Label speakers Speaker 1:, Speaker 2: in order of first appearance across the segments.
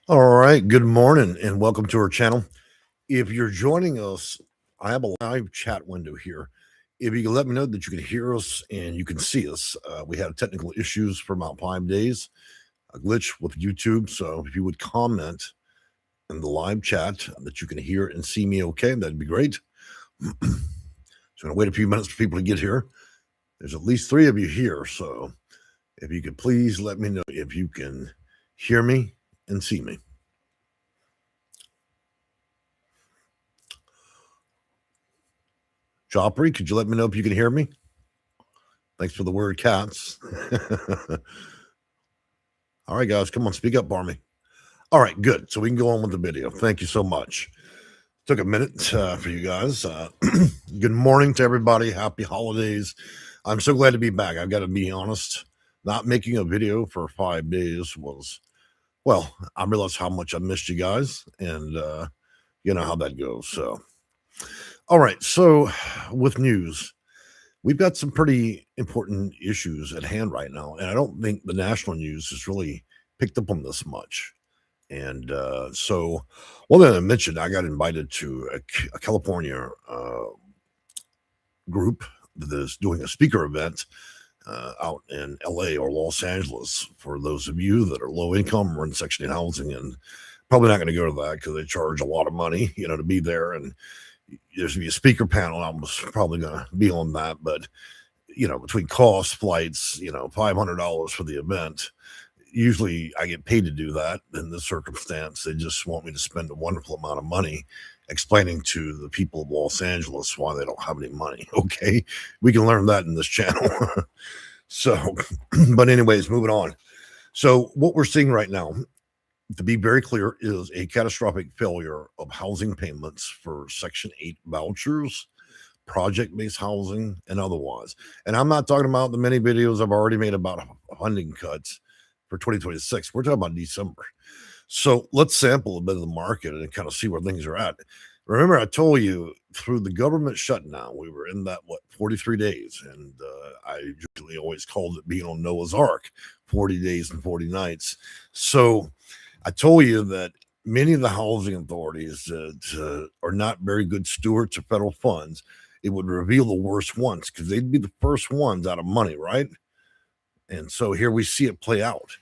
Speaker 1: All right, good morning and welcome to our channel. If you're joining us, I have a live chat window here. If you can let me know that you can hear us and you can see us, we had technical issues for about 5 days, a glitch with YouTube. So if you would comment in the live chat that you can hear and see me okay, that'd be great. So I'm going to wait a few minutes for people to get here. There's at least 3 of you here. So if you could please let me know if you can hear me and see me. Joffrey, could you let me know if you can hear me? Thanks for the word cats. All right, guys, come on, speak up for me. All right, good. So we can go on with the video. Thank you so much. Took a minute for you guys. Good morning to everybody. Happy holidays. I'm so glad to be back. I've got to be honest. Not making a video for 5 days was, well, I realized how much I missed you guys, and you know how that goes. So, all right. So, with news, we've got some pretty important issues at hand right now, and I don't think the national news has really picked up on this much. And so, well, then I mentioned I got invited to a California group that is doing a speaker event out in LA or Los Angeles for those of you that are low income or in Section 8 housing, and probably not going to go to that because they charge a lot of money, you know, to be there. And there's going to be a speaker panel. I was probably going to be on that, but you know, between costs, flights, you know, $500 for the event. Usually I get paid to do that. In this circumstance, they just want me to spend a wonderful amount of money explaining to the people of Los Angeles why they don't have any money. Okay. We can learn that in this channel. So, but anyways, moving on. So what we're seeing right now, to be very clear, is a catastrophic failure of housing payments for Section 8 vouchers, project-based housing, and otherwise. And I'm not talking about the many videos I've already made about funding cuts for 2026. We're talking about December. So let's sample a bit of the market and kind of see where things are at. Remember, I told you through the government shutdown, we were in that, 43 days. And I usually always called it being on Noah's Ark, 40 days and 40 nights. So I told you that many of the housing authorities that are not very good stewards of federal funds, it would reveal the worst ones because they'd be the first ones out of money, right? And so here we see it play out.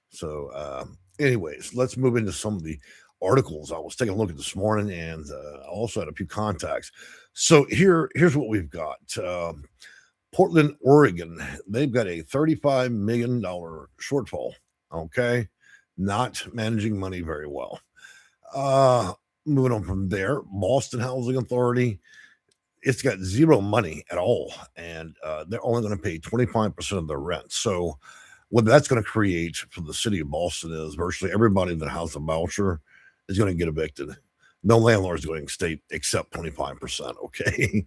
Speaker 1: So, anyways, let's move into some of the articles I was taking a look at this morning, and I also had a few contacts. So here's what we've got. Portland, Oregon, they've got a $35 million shortfall. Okay, not managing money very well. Moving on from there, Boston Housing Authority, it's got zero money at all, and they're only going to pay 25% of their rent. So what that's going to create for the city of Boston is virtually everybody that has a voucher is going to get evicted. No landlord is going to stay except 25%. Okay.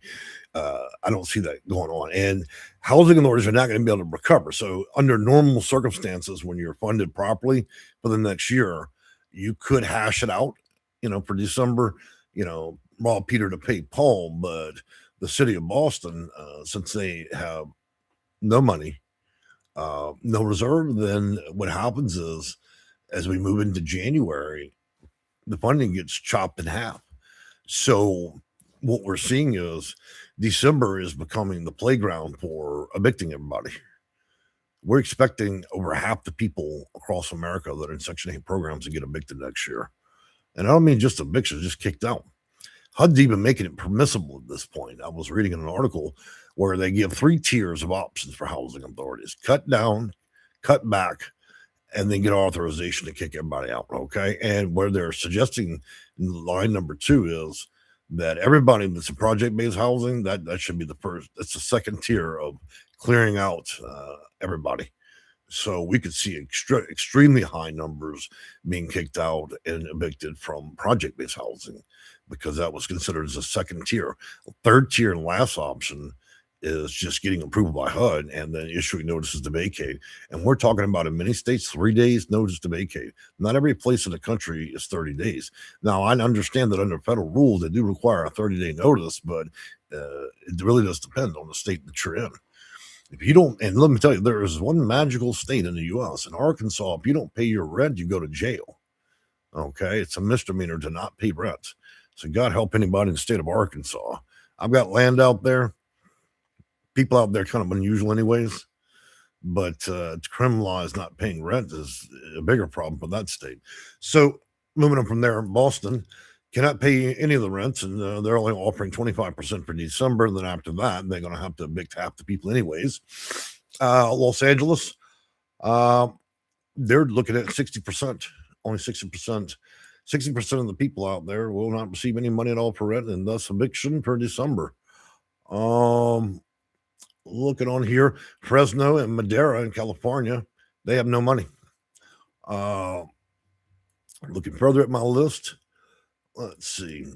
Speaker 1: I don't see that going on. And housing authorities are not going to be able to recover. So, under normal circumstances, when you're funded properly for the next year, you could hash it out, you know, for December, you know, rob Peter to pay Paul. But the city of Boston, since they have no money, no reserve, then what happens is as we move into January, the funding gets chopped in half. So what we're seeing is December is becoming the playground for evicting everybody. We're expecting over half the people across America that are in Section 8 programs to get evicted next year. And I don't mean just evictions, just kicked out. HUD's even making it permissible at this point. I was reading an article where they give 3 tiers of options for housing authorities: cut down, cut back, and then get authorization to kick everybody out. Okay. And where they're suggesting line number 2 is that everybody that's in project based housing, that should be the first, that's the second tier of clearing out everybody. So we could see extremely high numbers being kicked out and evicted from project based housing because that was considered as a second tier. Third tier and last option is just getting approval by HUD and then issuing notices to vacate. And we're talking about in many states, 3 days notice to vacate. Not every place in the country is 30 days. Now, I understand that under federal rules, they do require a 30-day notice, but it really does depend on the state that you're in. If you don't, and let me tell you, there is one magical state in the U.S. In Arkansas, if you don't pay your rent, you go to jail. Okay, it's a misdemeanor to not pay rent. So God help anybody in the state of Arkansas. I've got land out there. People out there kind of unusual, anyways. But criminal law is not paying rent is a bigger problem for that state. So moving on from there, Boston cannot pay any of the rents, and they're only offering 25% for December. And then after that, they're going to have to evict half the people, anyways. Los Angeles, uh, they're looking at 60%, only 60%. 60% of the people out there will not receive any money at all for rent, and thus eviction for December. Um, Looking on here, Fresno and Madera in California, they have no money. Uh, Looking further at my list, let's see.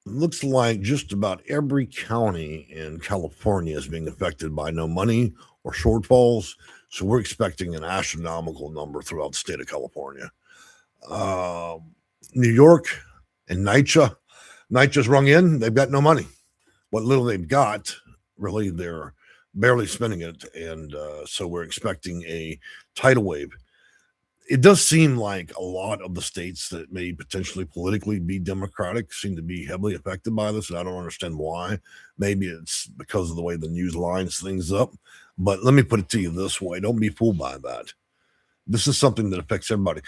Speaker 1: Looks like just about every county in California is being affected by no money or shortfalls. So we're expecting an astronomical number throughout the state of California. Uh, New York and NYCHA's rung in. They've got no money. What little they've got, really, they're barely spending it. And so we're expecting a tidal wave. It does seem like a lot of the states that may potentially politically be Democratic seem to be heavily affected by this, and I don't understand why. Maybe it's because of the way the news lines things up. But let me put it to you this way: don't be fooled by that. This is something that affects everybody.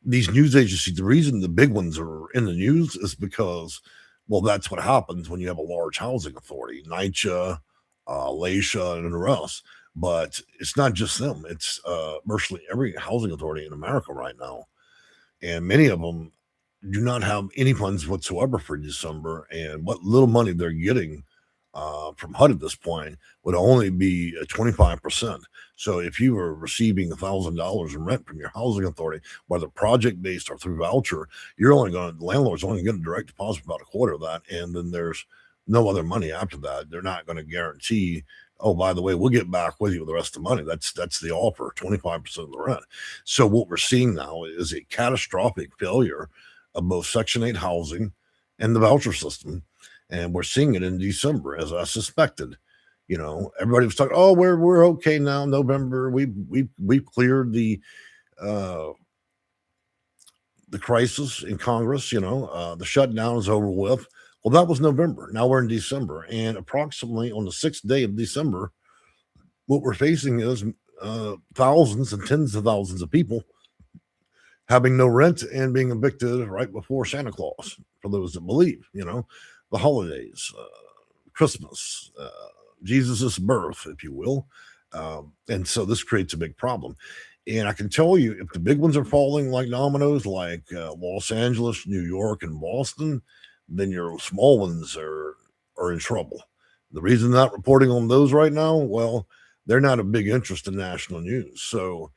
Speaker 1: These news agencies, the reason the big ones are in the news is because, well, that's what happens when you have a large housing authority, NYCHA, LAISHA, and the rest. But it's not just them. It's virtually every housing authority in America right now. And many of them do not have any funds whatsoever for December. And what little money they're getting from HUD at this point would only be 25%. So if you were receiving $1,000 in rent from your housing authority, whether project based or through voucher, the landlord's only going to direct deposit about a quarter of that. And then there's no other money after that. They're not going to guarantee, oh, by the way, we'll get back with you with the rest of the money. That's the offer, 25% of the rent. So what we're seeing now is a catastrophic failure of both Section 8 housing and the voucher system. And we're seeing it in December, as I suspected. Everybody was talking, oh, we're okay now. November, we've cleared the crisis in Congress. The shutdown is over with. Well, that was November. Now we're in December, and approximately on the 6th day of December, what we're facing is thousands and tens of thousands of people having no rent and being evicted right before Santa Claus. For those that believe, the holidays, Christmas, Jesus's birth, if you will, and so this creates a big problem. And I can tell you, if the big ones are falling like dominoes, like Los Angeles, New York, and Boston, then your small ones are in trouble. The reason they're not reporting on those right now, well, they're not a big interest in national news. So,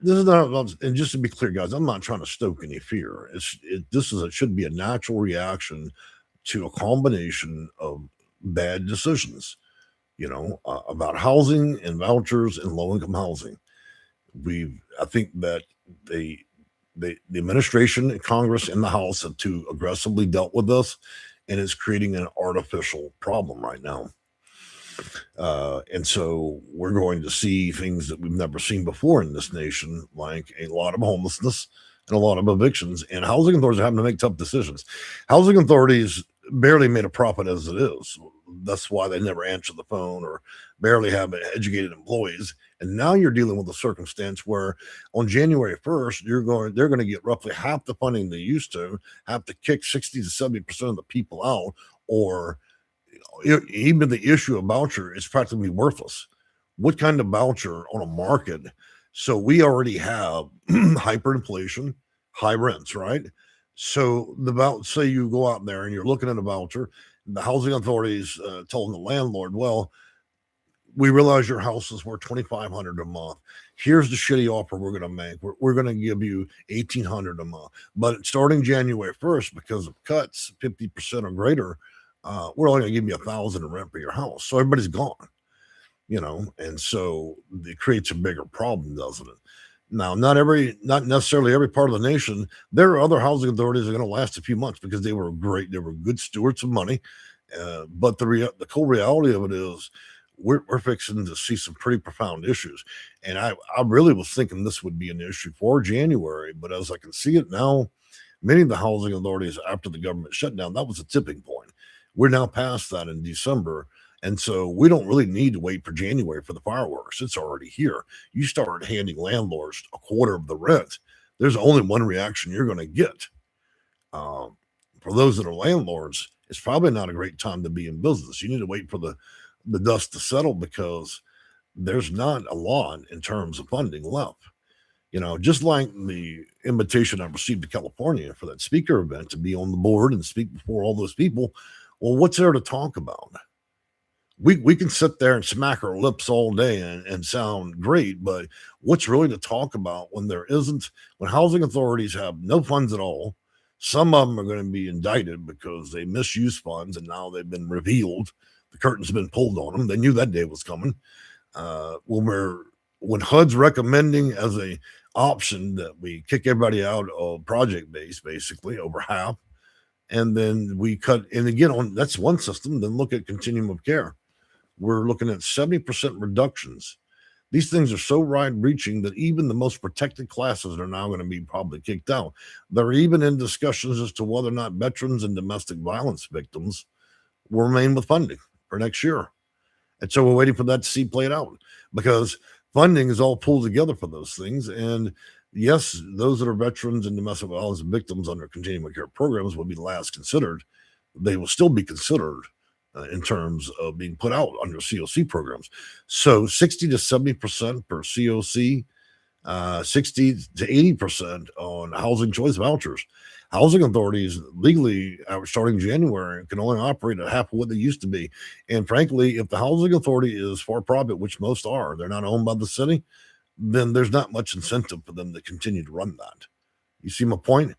Speaker 1: this is not, and just to be clear, guys, I'm not trying to stoke any fear. It should be a natural reaction to a combination of bad decisions, about housing and vouchers and low income housing. I think that the administration, Congress, and the House have too aggressively dealt with this, and it's creating an artificial problem right now. And so we're going to see things that we've never seen before in this nation, like a lot of homelessness and a lot of evictions. And housing authorities are having to make tough decisions. Housing authorities barely made a profit as it is. That's why they never answer the phone or barely have educated employees. And now you're dealing with a circumstance where on January 1st, they're going to get roughly half the funding they used to, have to kick 60 to 70% of the people out, or even the issue of voucher is practically worthless. What kind of voucher on a market? So we already have hyperinflation, high rents, right? So say you go out there and you're looking at a voucher, the housing authorities told the landlord, well, we realize your house is worth $2,500 a month. Here's the shitty offer we're going to make. We're going to give you $1,800 a month. But starting January 1st, because of cuts, 50% or greater, we're only going to give you $1,000 in rent for your house. So everybody's gone, and so it creates a bigger problem, doesn't it? Now, not necessarily every part of the nation. There are other housing authorities that are going to last a few months because they were great. They were good stewards of money. But the cold reality of it is we're fixing to see some pretty profound issues. And I really was thinking this would be an issue for January, but as I can see it now, many of the housing authorities after the government shutdown, that was a tipping point. We're now past that in December. And so we don't really need to wait for January for the fireworks. It's already here. You start handing landlords a quarter of the rent, there's only one reaction you're going to get. Um, for those that are landlords, it's probably not a great time to be in business. You need to wait for the dust to settle because there's not a lot in terms of funding left. Just like the invitation I received to California for that speaker event to be on the board and speak before all those people. Well, what's there to talk about? We can sit there and smack our lips all day and sound great, but what's really to talk about when housing authorities have no funds at all? Some of them are going to be indicted because they misuse funds and now they've been revealed. The curtain's been pulled on them. They knew that day was coming. When HUD's recommending as a option that we kick everybody out of project base, basically over half, and then we cut, and again, that's one system. Then look at Continuum of Care. We're looking at 70% reductions. These things are so wide-reaching that even the most protected classes are now going to be probably kicked out. They're even in discussions as to whether or not veterans and domestic violence victims will remain with funding for next year. And so we're waiting for that to see played out because funding is all pulled together for those things. And yes, those that are veterans and domestic violence victims under continuing of care programs will be last considered. They will still be considered in terms of being put out under COC programs. So 60 to 70% per COC, 60 to 80% on housing choice vouchers. Housing authorities legally, starting January, can only operate at half of what they used to be. And frankly, if the housing authority is for profit, which most are, they're not owned by the city, then there's not much incentive for them to continue to run that. You see my point?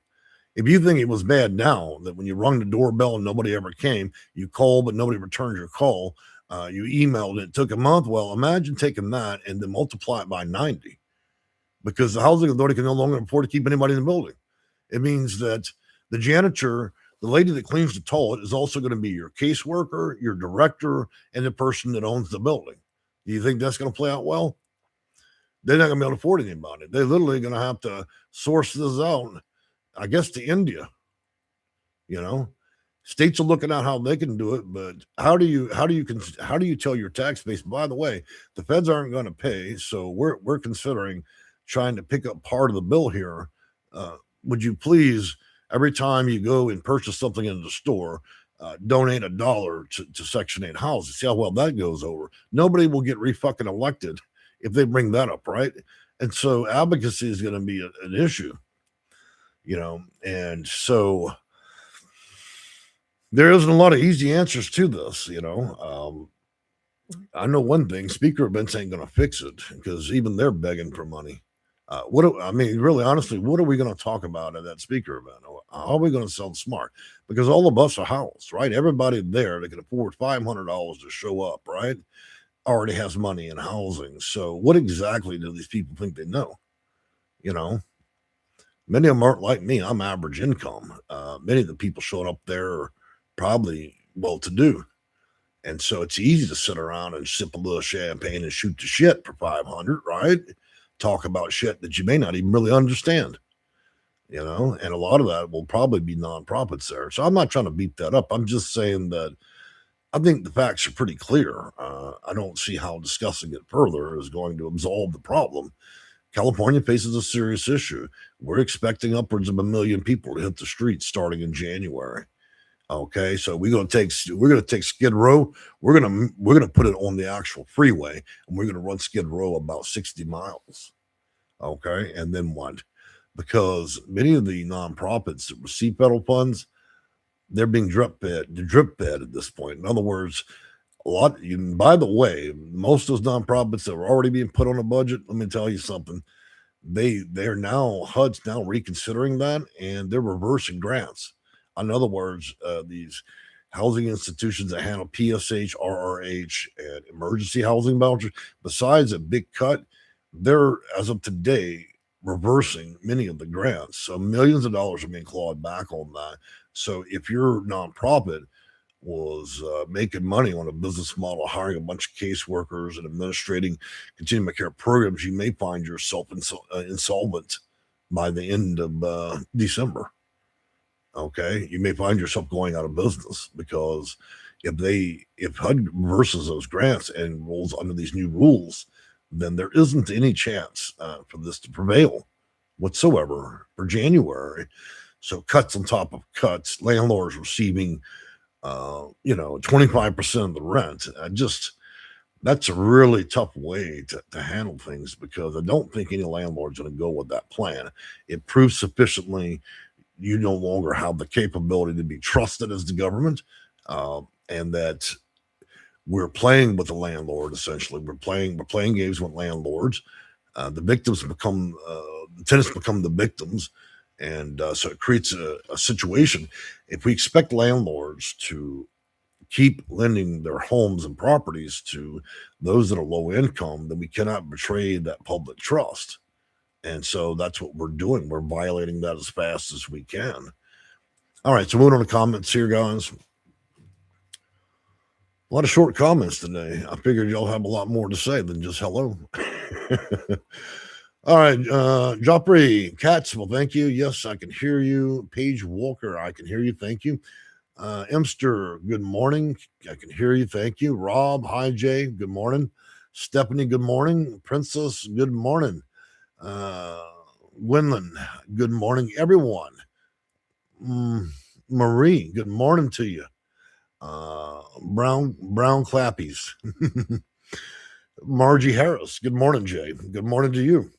Speaker 1: If you think it was bad now, that when you rung the doorbell and nobody ever came, you called but nobody returned your call, you emailed and it took a month. Well, imagine taking that and then multiply it by 90 because the housing authority can no longer afford to keep anybody in the building. It means that the janitor, the lady that cleans the toilet, is also going to be your caseworker, your director, and the person that owns the building. Do you think that's going to play out well? They're not going to be able to afford anybody. They're literally going to have to source this out, I guess, to India. States are looking at how they can do it, but how do you tell your tax base, by the way, the feds aren't going to pay, so we're considering trying to pick up part of the bill here. Would you please, every time you go and purchase something in the store, donate $1 to Section 8 houses? See how well that goes over. Nobody will get re-fucking elected if they bring that up, right? And so advocacy is going to be an issue, and so there isn't a lot of easy answers to this, I know one thing, speaker events ain't going to fix it because even they're begging for money. Really, honestly, what are we going to talk about at that speaker event? How are we going to sell smart? Because all of us are housed, right? Everybody there that can afford $500 to show up, right, already has money in housing. So what exactly do these people think they know? Many of them aren't like me. I'm average income. Many of the people showing up there are probably well-to-do. And so it's easy to sit around and sip a little champagne and shoot the shit for 500, right? Talk about shit that you may not even really understand, and a lot of that will probably be nonprofits there. So I'm not trying to beat that up. I'm just saying that I think the facts are pretty clear. I don't see how discussing it further is going to absolve the problem. California faces a serious issue. We're expecting upwards of 1 million people to hit the streets starting in January. Okay, so we're gonna take Skid Row. We're gonna put it on the actual freeway, and we're gonna run Skid Row about 60 miles. Okay, and then what? Because many of the nonprofits that receive federal funds, they're being drip fed at this point. In other words, by the way, most of those nonprofits that were already being put on a budget, let me tell you something. HUD's now reconsidering that, and they're reversing grants. In other words, these housing institutions that handle PSH, RRH, and emergency housing vouchers, besides a big cut, they're, as of today, reversing many of the grants. So millions of dollars are being clawed back on that. So if you're a nonprofit, was making money on a business model, hiring a bunch of caseworkers and administrating continuum of care programs, you may find yourself insolvent by the end of December. Okay, you may find yourself going out of business because if HUD reverses those grants and rolls under these new rules, then there isn't any chance for this to prevail whatsoever for January. So cuts on top of cuts, landlords receiving 25% of the rent. That's a really tough way to handle things, because I don't think any landlord's going to go with that plan. It proves sufficiently you no longer have the capability to be trusted as the government, and that we're playing with the landlord. Essentially, we're playing games with landlords. The victims become the tenants become the victims, and so it creates a situation. If we expect landlords to keep lending their homes and properties to those that are low income, then we cannot betray that public trust. And so that's what we're doing. We're violating that as fast as we can. All right, so moving on to comments here, guys. A lot of short comments today. I figured y'all have a lot more to say than just hello. All right, Joffrey Katz, well, thank you. Yes, I can hear you. Paige Walker, I can hear you. Thank you. Emster, good morning. I can hear you. Thank you. Rob, hi, Jay. Good morning. Stephanie, good morning. Princess, good morning. Winland, good morning, everyone. Marie, good morning to you. Brown Clappies. Margie Harris, good morning, Jay. Good morning to you.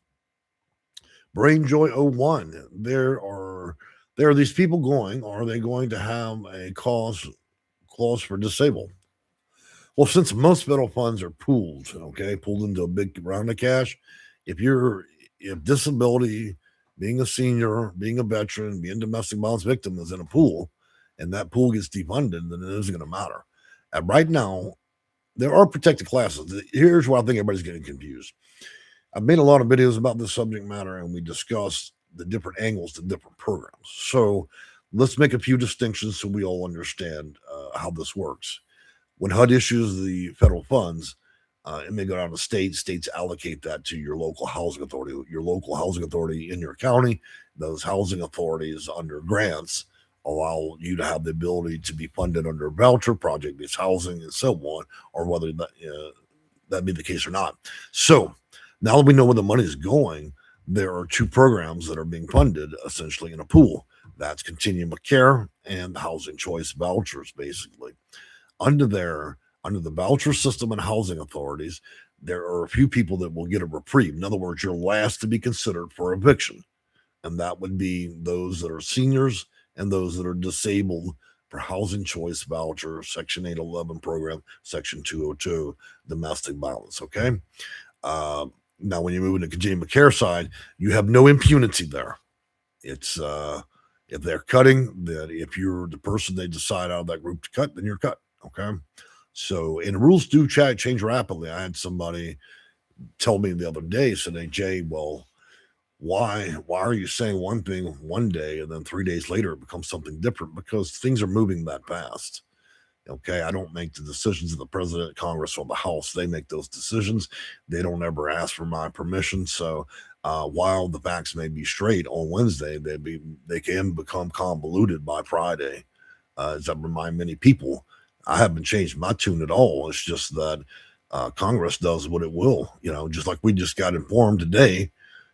Speaker 1: Brainjoy01, there are these people going. Are they going to have a clause for disabled? Well, since most federal funds are pooled into a big round of cash, if disability, being a senior, being a veteran, being a domestic violence victim is in a pool, and that pool gets defunded, then it isn't going to matter. And right now, there are protected classes. Here's where I think everybody's getting confused. I've made a lot of videos about this subject matter, and we discuss the different angles to different programs. So let's make a few distinctions so we all understand how this works. When HUD issues the federal funds, it may go down to states. States allocate that to your local housing authority. Your local housing authority in your county, those housing authorities under grants allow you to have the ability to be funded under voucher, project-based housing, and so on, or whether that be the case or not. So now that we know where the money is going, there are two programs that are being funded essentially in a pool. That's Continuum of Care and the Housing Choice Vouchers, basically. Under the voucher system and housing authorities, there are a few people that will get a reprieve. In other words, you're last to be considered for eviction. And that would be those that are seniors and those that are disabled for Housing Choice Voucher, Section 811 program, Section 202, domestic violence, okay? Now, when you move into Continuum of Care side, you have no impunity there. It's if they're cutting, then if you're the person they decide out of that group to cut, then you're cut, okay? So, and rules do change rapidly. I had somebody tell me the other day, said, "Hey, Jay, well, why are you saying one thing one day and then 3 days later it becomes something different?" Because things are moving that fast. Okay, I don't make the decisions of the president, Congress, or the House. They make those decisions. They don't ever ask for my permission. So while the facts may be straight on Wednesday, they can become convoluted by Friday. As I remind many people, I haven't changed my tune at all. It's just that Congress does what it will. Just like we just got informed today,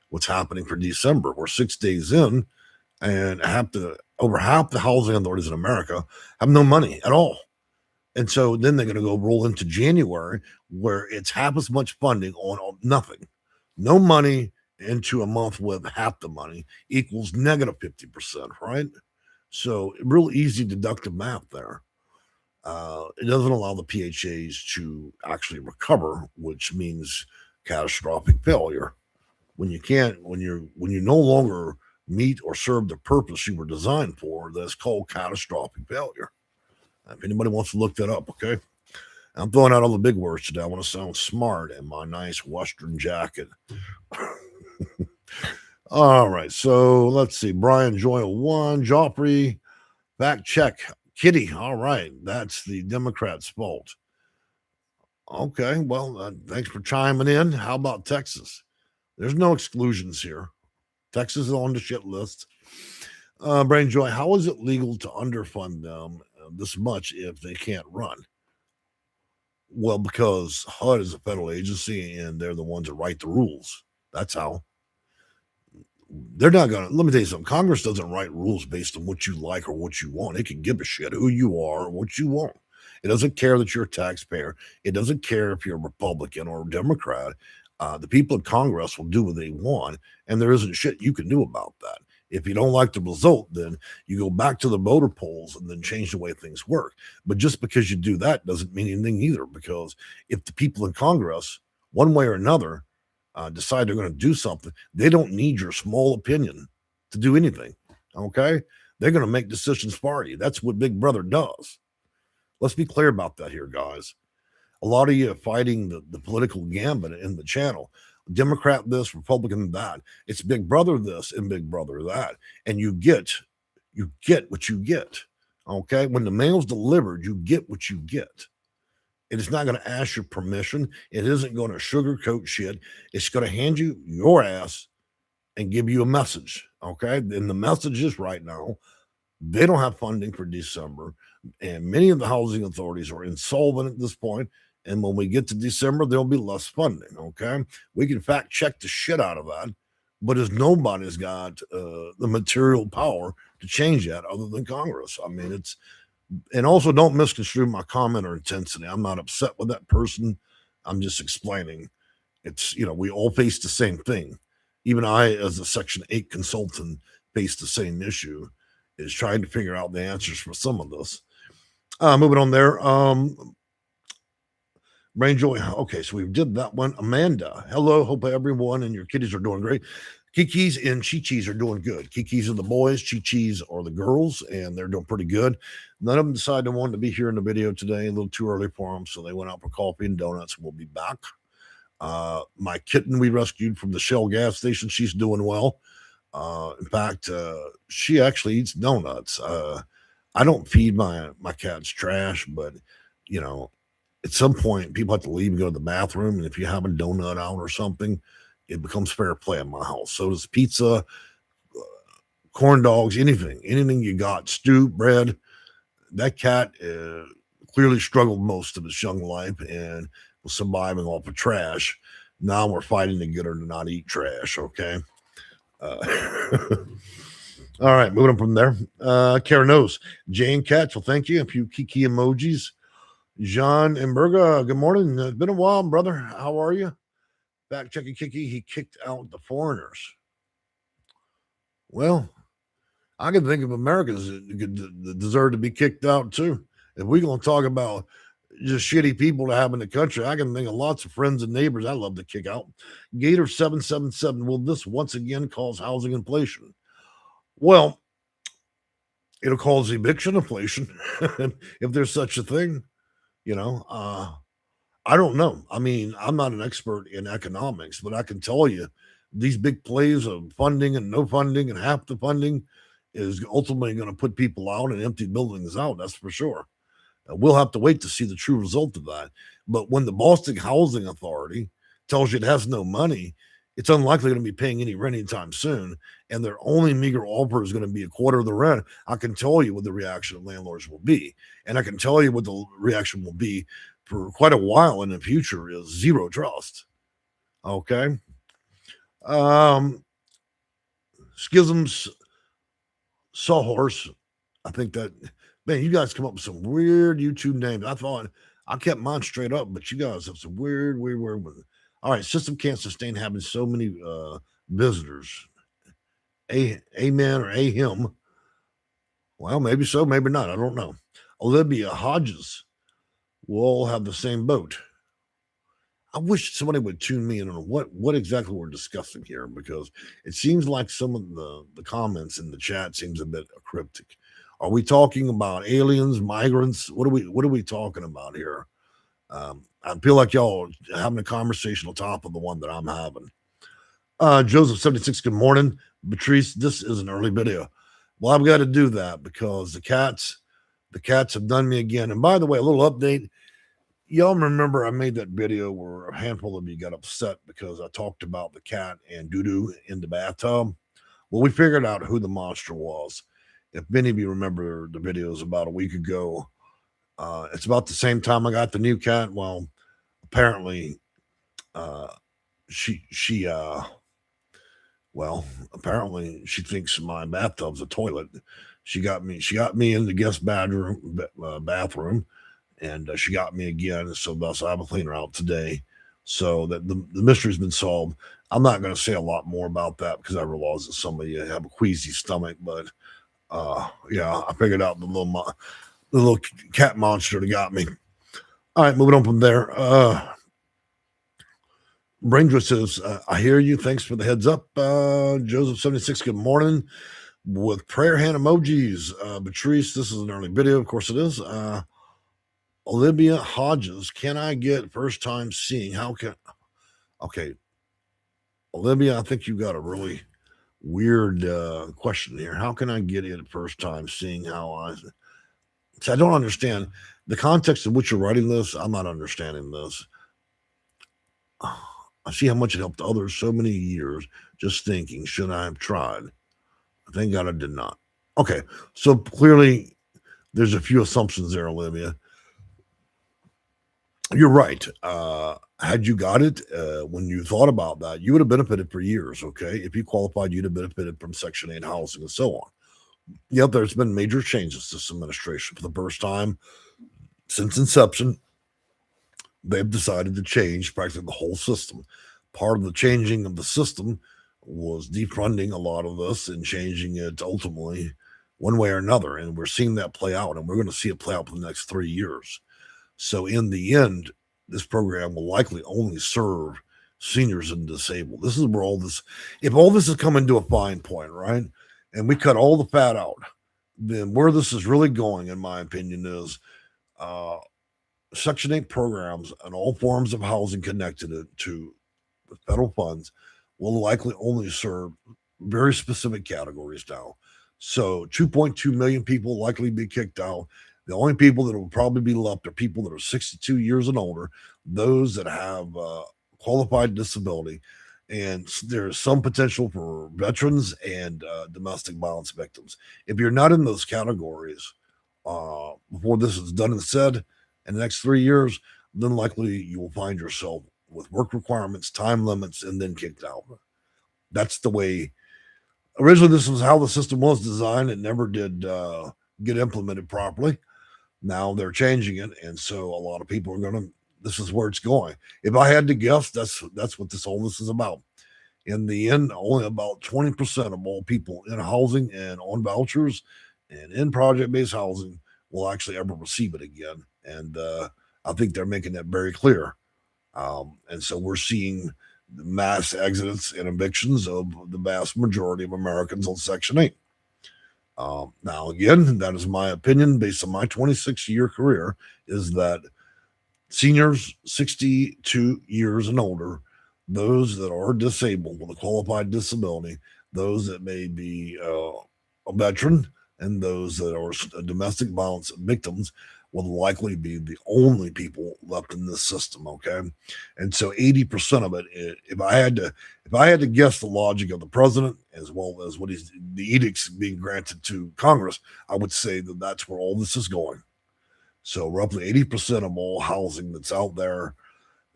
Speaker 1: what's happening for December. We're 6 days in, and over half the housing authorities in America have no money at all. And so then they're going to go roll into January, where it's half as much funding on nothing. No money into a month with half the money equals negative 50%, right? So real easy deductive math there. It doesn't allow the PHAs to actually recover, which means catastrophic failure. When you no longer meet or serve the purpose you were designed for, that's called catastrophic failure. If anybody wants to look that up, okay? I'm throwing out all the big words today. I want to sound smart in my nice Western jacket. All right, so let's see. Brian Joy 1, Joffrey, fact check. Kitty, all right. That's the Democrats' fault. Okay, well, thanks for chiming in. How about Texas? There's no exclusions here. Texas is on the shit list. Brain Joy, how is it legal to underfund them this much if they can't run? Well, because HUD is a federal agency and they're the ones that write the rules. That's how. They're not going to, let me tell you something. Congress doesn't write rules based on what you like or what you want. It can give a shit who you are or what you want. It doesn't care that you're a taxpayer. It doesn't care if you're a Republican or a Democrat. The people in Congress will do what they want, and there isn't shit you can do about that. If you don't like the result, then you go back to the voter polls and then change the way things work. But just because you do that doesn't mean anything either, because if the people in Congress, one way or another, decide they're going to do something, they don't need your small opinion to do anything. Okay? They're going to make decisions for you. That's what Big Brother does. Let's be clear about that here, guys. A lot of you are fighting the political gambit in the channel. Democrat this, Republican that. It's Big Brother this and Big Brother that. And you get what you get. Okay? When the mail's delivered, you get what you get. It is not going to ask your permission. It isn't going to sugarcoat shit. It's going to hand you your ass and give you a message. Okay? And the message is right now, they don't have funding for December. And many of the housing authorities are insolvent at this point. And when we get to December, there'll be less funding. Okay. We can fact check the shit out of that. But as nobody's got the material power to change that other than Congress. I mean, and also don't misconstrue my comment or intensity. I'm not upset with that person. I'm just explaining. It's, we all face the same thing. Even I, as a Section 8 consultant, face the same issue, is trying to figure out the answers for some of this. Moving on there. Brain Joy. Okay, so we did that one. Amanda. Hello. Hope everyone and your kitties are doing great. Kikis and Chi-Chis are doing good. Kikis are the boys, Chi-Chis are the girls, and they're doing pretty good. None of them decided they wanted to be here in the video today. A little too early for them, so they went out for coffee and donuts. We'll be back. My kitten we rescued from the Shell gas station, she's doing well. In fact, she actually eats donuts. I don't feed my cats trash, but at some point people have to leave and go to the bathroom, and if you have a donut out or something, it becomes fair play in my house. So does pizza, corn dogs, anything you got, stew, bread. That cat clearly struggled most of its young life and was surviving off of trash. Now we're fighting to get her to not eat trash. Okay. All right, moving on from there. Karen knows. Jane Katz, well, thank you. A few kiki emojis. Jean Emberga, good morning. It's been a while, brother. How are you? Back checking Kiki. He kicked out the foreigners. Well, I can think of Americans that deserve to be kicked out too. If we're going to talk about just shitty people to have in the country, I can think of lots of friends and neighbors I love to kick out. Gator 777, will this once again cause housing inflation? Well, it'll cause eviction inflation if there's such a thing. I don't know. I mean, I'm not an expert in economics, but I can tell you these big plays of funding and no funding and half the funding is ultimately going to put people out and empty buildings out. That's for sure. We'll have to wait to see the true result of that. But when the Boston Housing Authority tells you it has no money, it's unlikely going to be paying any rent anytime soon. And their only meager offer is going to be a quarter of the rent. I can tell you what the reaction of landlords will be. And I can tell you what the reaction will be for quite a while in the future is zero trust. Okay. Schisms, Sawhorse. I think that, man, you guys come up with some weird YouTube names. I thought I kept mine straight up, but you guys have some weird. All right. System can't sustain having so many visitors. Amen or him. Well, maybe so, maybe not. I don't know. Olivia Hodges. We'll all have the same boat. I wish somebody would tune me in on what exactly we're discussing here, because it seems like some of the comments in the chat seems a bit cryptic. Are we talking about aliens, migrants? What are we talking about here? I feel like y'all are having a conversation on top of the one that I'm having. Joseph 76, good morning. Patrice, this is an early video. Well, I've got to do that because the cats The cats have done me again. And by the way, a little update. Y'all remember I made that video where a handful of you got upset because I talked about the cat and doo-doo in the bathtub? Well, we figured out who the monster was. If many of you remember the videos about a week ago, it's about the same time I got the new cat. Well, apparently, she apparently she thinks my bathtub's a toilet. She got me in the guest bathroom, and she got me again. So thus I have a cleaner out today. So that the mystery's been solved. I'm not going to say a lot more about that because I realize that some of you have a queasy stomach, but yeah, I figured out the little cat monster that got me. All right, moving on from there. Braindra says, I hear you. Thanks for the heads up. Joseph76, good morning. With prayer hand emojis. Patrice, this is an early video. Of course it is. Olivia Hodges, can I get first time seeing? Okay. Olivia, I think you got a really weird question here. How can I get it first time seeing how I don't understand the context in which you're writing this. I'm not understanding this. I see how much it helped others so many years. Just thinking, should I have tried? Thank God I did not. Okay, so clearly there's a few assumptions there, Olivia. You're right. Had you got it when you thought about that, you would have benefited for years. Okay, if you qualified, you'd have benefited from Section 8 housing and so on. Yet there's been major changes to this administration. For the first time since inception, they've decided to change practically the whole system. Part of the changing of the system was defunding a lot of this and changing it ultimately one way or another. And we're seeing that play out, and we're going to see it play out for the next 3 years. So in the end, this program will likely only serve seniors and disabled. This is where if all this is coming to a fine point, right? And we cut all the fat out, then where this is really going, in my opinion, is Section 8 programs and all forms of housing connected to federal funds will likely only serve very specific categories now. So 2.2 million people likely be kicked out. The only people that will probably be left are people that are 62 years and older, those that have qualified disability, and there's some potential for veterans and domestic violence victims. If you're not in those categories before this is done and said in the next 3 years, then likely you will find yourself with work requirements, time limits, and then kicked out. That's the way. Originally, this was how the system was designed. It never did get implemented properly. Now they're changing it, and so a lot of people are going to. This is where it's going. If I had to guess, that's what all this is about. In the end, only about 20% of all people in housing and on vouchers and in project-based housing will actually ever receive it again. And I think they're making that very clear. And so we're seeing mass exodus and evictions of the vast majority of Americans on Section 8. Now, again, that is my opinion based on my 26-year career, is that seniors 62 years and older, those that are disabled with a qualified disability, those that may be a veteran, and those that are domestic violence victims will likely be the only people left in this system. Okay. And so 80% of it, if I had to guess the logic of the president, as well as what the edicts being granted to Congress, I would say that that's where all this is going. So roughly 80% of all housing that's out there.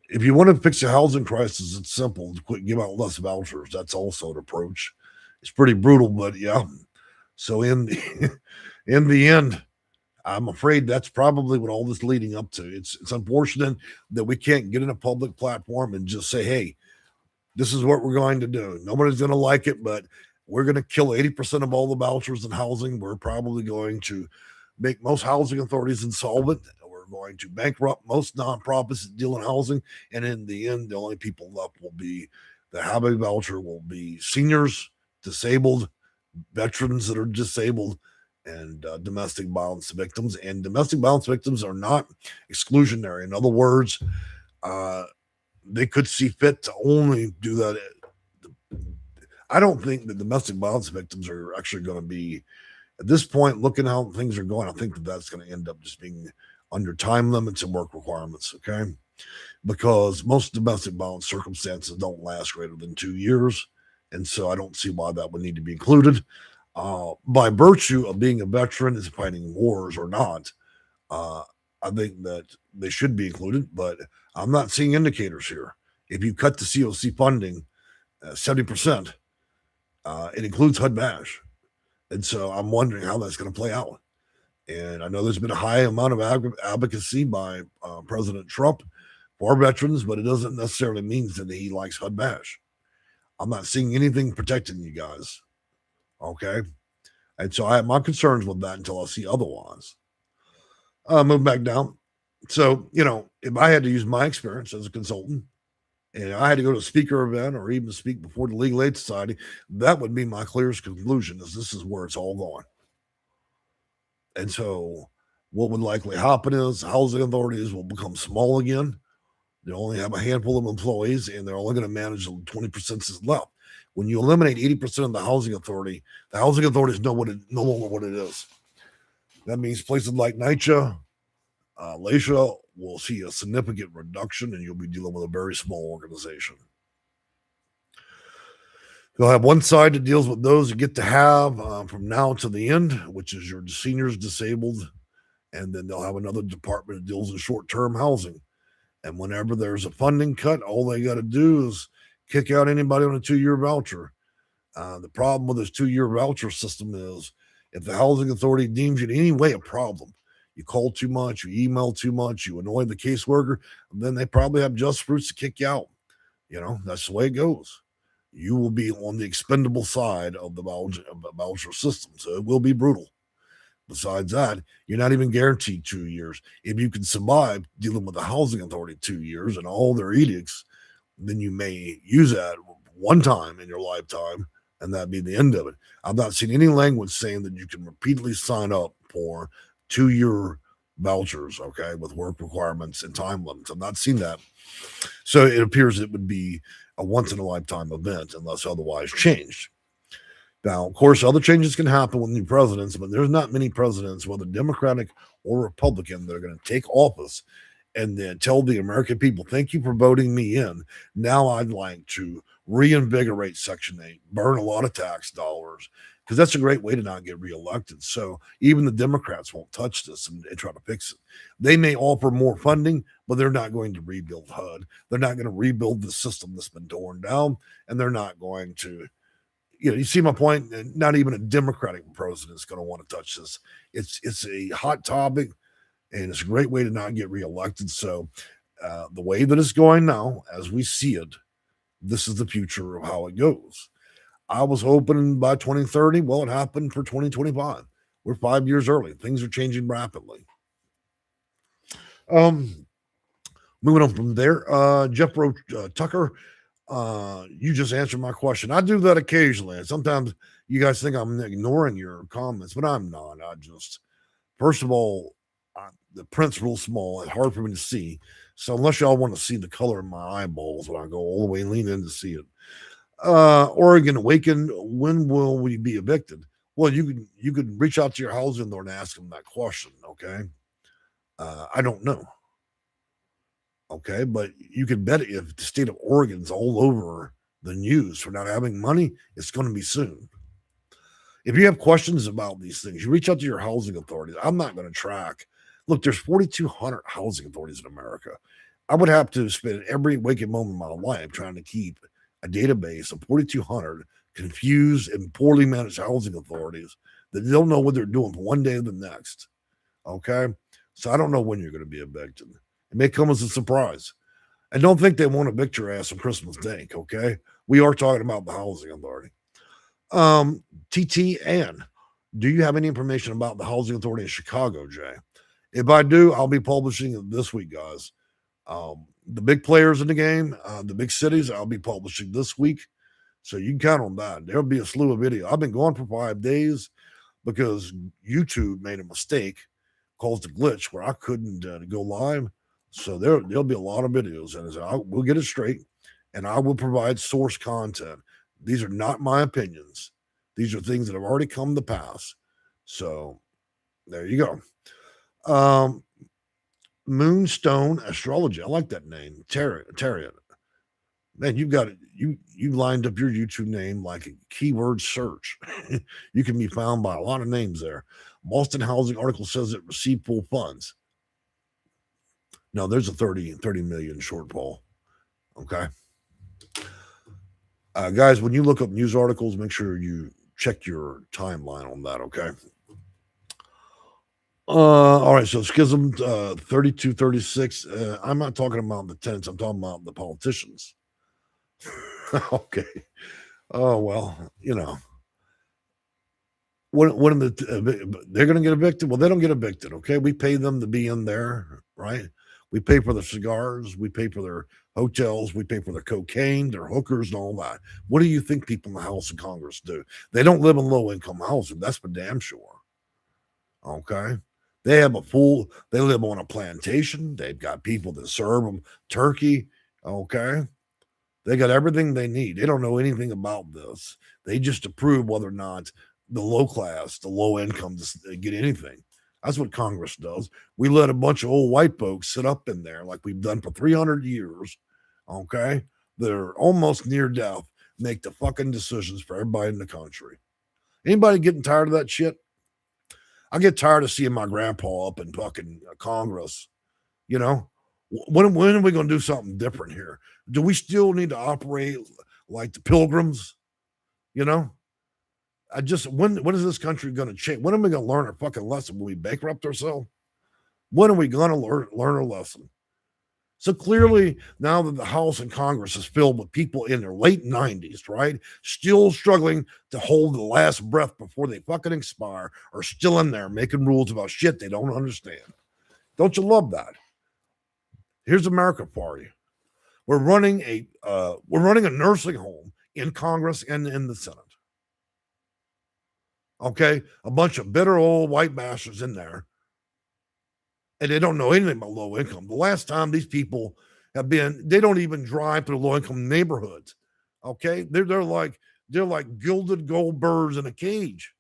Speaker 1: If you want to fix the housing crisis, it's simple. Give out less vouchers. That's also an approach. It's pretty brutal, but yeah. So in the end, I'm afraid that's probably what all this leading up to. It's unfortunate that we can't get in a public platform and just say, hey, this is what we're going to do. Nobody's going to like it, but we're going to kill 80% of all the vouchers in housing. We're probably going to make most housing authorities insolvent. We're going to bankrupt most nonprofits that deal in housing. And in the end, the only people left will be that have a voucher will be seniors, disabled, veterans that are disabled, and domestic violence victims. And domestic violence victims are not exclusionary. In other words, they could see fit to only do that. I don't think that domestic violence victims are actually going to be At this point, looking how things are going, I think that's going to end up just being under time limits and work requirements. Okay, because most domestic violence circumstances don't last greater than 2 years, and so I don't see why that would need to be included. By virtue of being a veteran is fighting wars or not, uh, I think that they should be included, but I'm not seeing indicators here. If you cut the COC funding 70%, it includes HUD MASH. And so I'm wondering how that's going to play out. And I know there's been a high amount of advocacy by President Trump for veterans, but it doesn't necessarily mean that he likes HUD MASH. I'm not seeing anything protecting you guys. Okay. And so I have my concerns with that until I see otherwise. Move back down. So, if I had to use my experience as a consultant and I had to go to a speaker event or even speak before the Legal Aid Society, that would be my clearest conclusion is this is where it's all going. And so what would likely happen is housing authorities will become small again. They only have a handful of employees and they're only going to manage 20% that's left. When you eliminate 80% of the housing authorities know no longer what it is. That means places like NYCHA, Laisha will see a significant reduction and you'll be dealing with a very small organization. You'll have one side that deals with those that get to have from now to the end, which is your seniors, disabled, and then they'll have another department that deals in short-term housing. And whenever there's a funding cut, all they got to do is kick out anybody on a 2-year voucher. The problem with this 2-year voucher system is if the housing authority deems you in any way a problem, you call too much, you email too much, you annoy the caseworker, then they probably have just fruits to kick you out. That's the way it goes. You will be on the expendable side of the voucher system, so it will be brutal. Besides that, you're not even guaranteed 2 years. If you can survive dealing with the housing authority 2 years and all their edicts, then you may use that one time in your lifetime, and that'd be the end of it. I've not seen any language saying that you can repeatedly sign up for 2-year vouchers, okay, with work requirements and time limits. I've not seen that. So it appears it would be a once in a lifetime event unless otherwise changed. Now, of course, other changes can happen with new presidents, but there's not many presidents, whether Democratic or Republican, that are going to take office and then tell the American people, thank you for voting me in. Now I'd like to reinvigorate Section 8, burn a lot of tax dollars, because that's a great way to not get reelected. So even the Democrats won't touch this and try to fix it. They may offer more funding, but they're not going to rebuild HUD. They're not going to rebuild the system that's been torn down, and they're not going to, you see my point? Not even a Democratic president is going to want to touch this. It's a hot topic, and it's a great way to not get reelected. So the way that it's going now, as we see it, this is the future of how it goes. I was hoping by 2030. Well, it happened for 2025. We're 5 years early. Things are changing rapidly. Moving on from there, Jeff wrote, Tucker, you just answered my question. I do that occasionally. And sometimes you guys think I'm ignoring your comments, but I'm not. First of all, the print's real small. It's hard for me to see. So unless y'all want to see the color of my eyeballs when I go all the way lean in to see it. Oregon Awaken, when will we be evicted? Well, you could reach out to your housing authority and ask them that question, okay? I don't know. Okay, but you can bet if the state of Oregon's all over the news for not having money, it's going to be soon. If you have questions about these things, you reach out to your housing authorities. I'm not going to track. Look, there's 4,200 housing authorities in America. I would have to spend every waking moment of my life trying to keep a database of 4,200 confused and poorly managed housing authorities that don't know what they're doing from one day to the next. Okay, so I don't know when you're going to be evicted. It may come as a surprise. And don't think they won't evict your ass on Christmas Day, okay? We are talking about the housing authority. TT Ann, do you have any information about the housing authority in Chicago, Jay? If I do, I'll be publishing it this week, guys. The big players in the game, the big cities, I'll be publishing this week. So you can count on that. There'll be a slew of video. I've been gone for 5 days because YouTube made a mistake, caused a glitch where I couldn't go live. So there'll be a lot of videos, and we'll get it straight, and I will provide source content. These are not my opinions. These are things that have already come to pass. So there you go. Moonstone Astrology. I like that name. Tarian. Man, you've got it. You lined up your YouTube name like a keyword search. You can be found by a lot of names there. Boston Housing article says it received full funds. No, there's a 30 million shortfall. Okay. Guys, when you look up news articles, make sure you check your timeline on that. Okay. All right. So Schism 32, 36. I'm not talking about the tenants. I'm talking about the politicians. Okay. Oh, well, one of they're going to get evicted. Well, they don't get evicted. Okay. We pay them to be in there, right? We pay for their cigars. We pay for their hotels. We pay for their cocaine, their hookers, and all that. What do you think people in the House of Congress do? They don't live in low income housing. That's for damn sure. Okay. They live on a plantation. They've got people that serve them turkey. Okay. They got everything they need. They don't know anything about this. They just approve whether or not the low class, the low income, get anything. That's what Congress does. We let a bunch of old white folks sit up in there like we've done for 300 years. Okay. They're almost near death, make the fucking decisions for everybody in the country. Anybody getting tired of that shit? I get tired of seeing my grandpa up in fucking Congress. When are we going to do something different here? Do we still need to operate like the pilgrims? When is this country going to change? When are we going to learn our fucking lesson? When we bankrupt ourselves? When are we going to learn our lesson? So clearly, now that the House and Congress is filled with people in their late 90s, right, still struggling to hold the last breath before they fucking expire, are still in there making rules about shit they don't understand. Don't you love that? Here's America for you. We're running a nursing home in Congress and in the Senate. Okay, a bunch of bitter old white bastards in there, and they don't know anything about low income. The last time these people they don't even drive through low income neighborhoods. Okay, they're like gilded gold birds in a cage,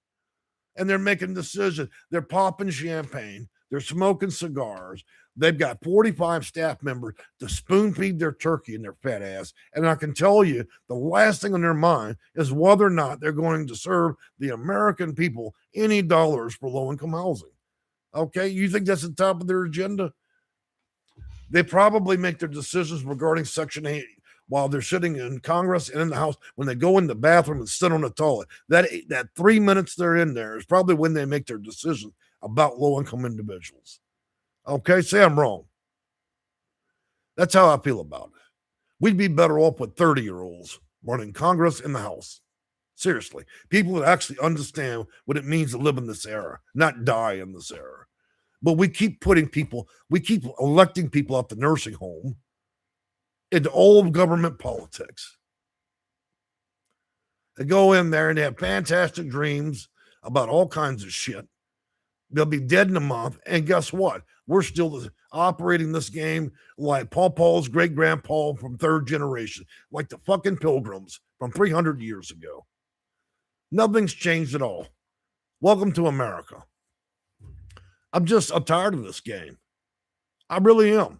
Speaker 1: and they're making decisions. They're popping champagne. They're smoking cigars. They've got 45 staff members to spoon feed their turkey in their fat ass. And I can tell you the last thing on their mind is whether or not they're going to serve the American people any dollars for low income housing. Okay. You think that's the top of their agenda? They probably make their decisions regarding Section 8 while they're sitting in Congress and in the House. When they go in the bathroom and sit on the toilet, that 3 minutes they're in there is probably when they make their decision about low income individuals. Okay, say I'm wrong. That's how I feel about it. We'd be better off with 30-year-olds running Congress and the House. Seriously, people that actually understand what it means to live in this era, not die in this era. But we keep electing people at the nursing home into old government politics. They go in there and they have fantastic dreams about all kinds of shit. They'll be dead in a month. And guess what? We're still operating this game like Paul's great grandpa from third generation, like the fucking pilgrims from 300 years ago. Nothing's changed at all. Welcome to America. I'm tired of this game. I really am.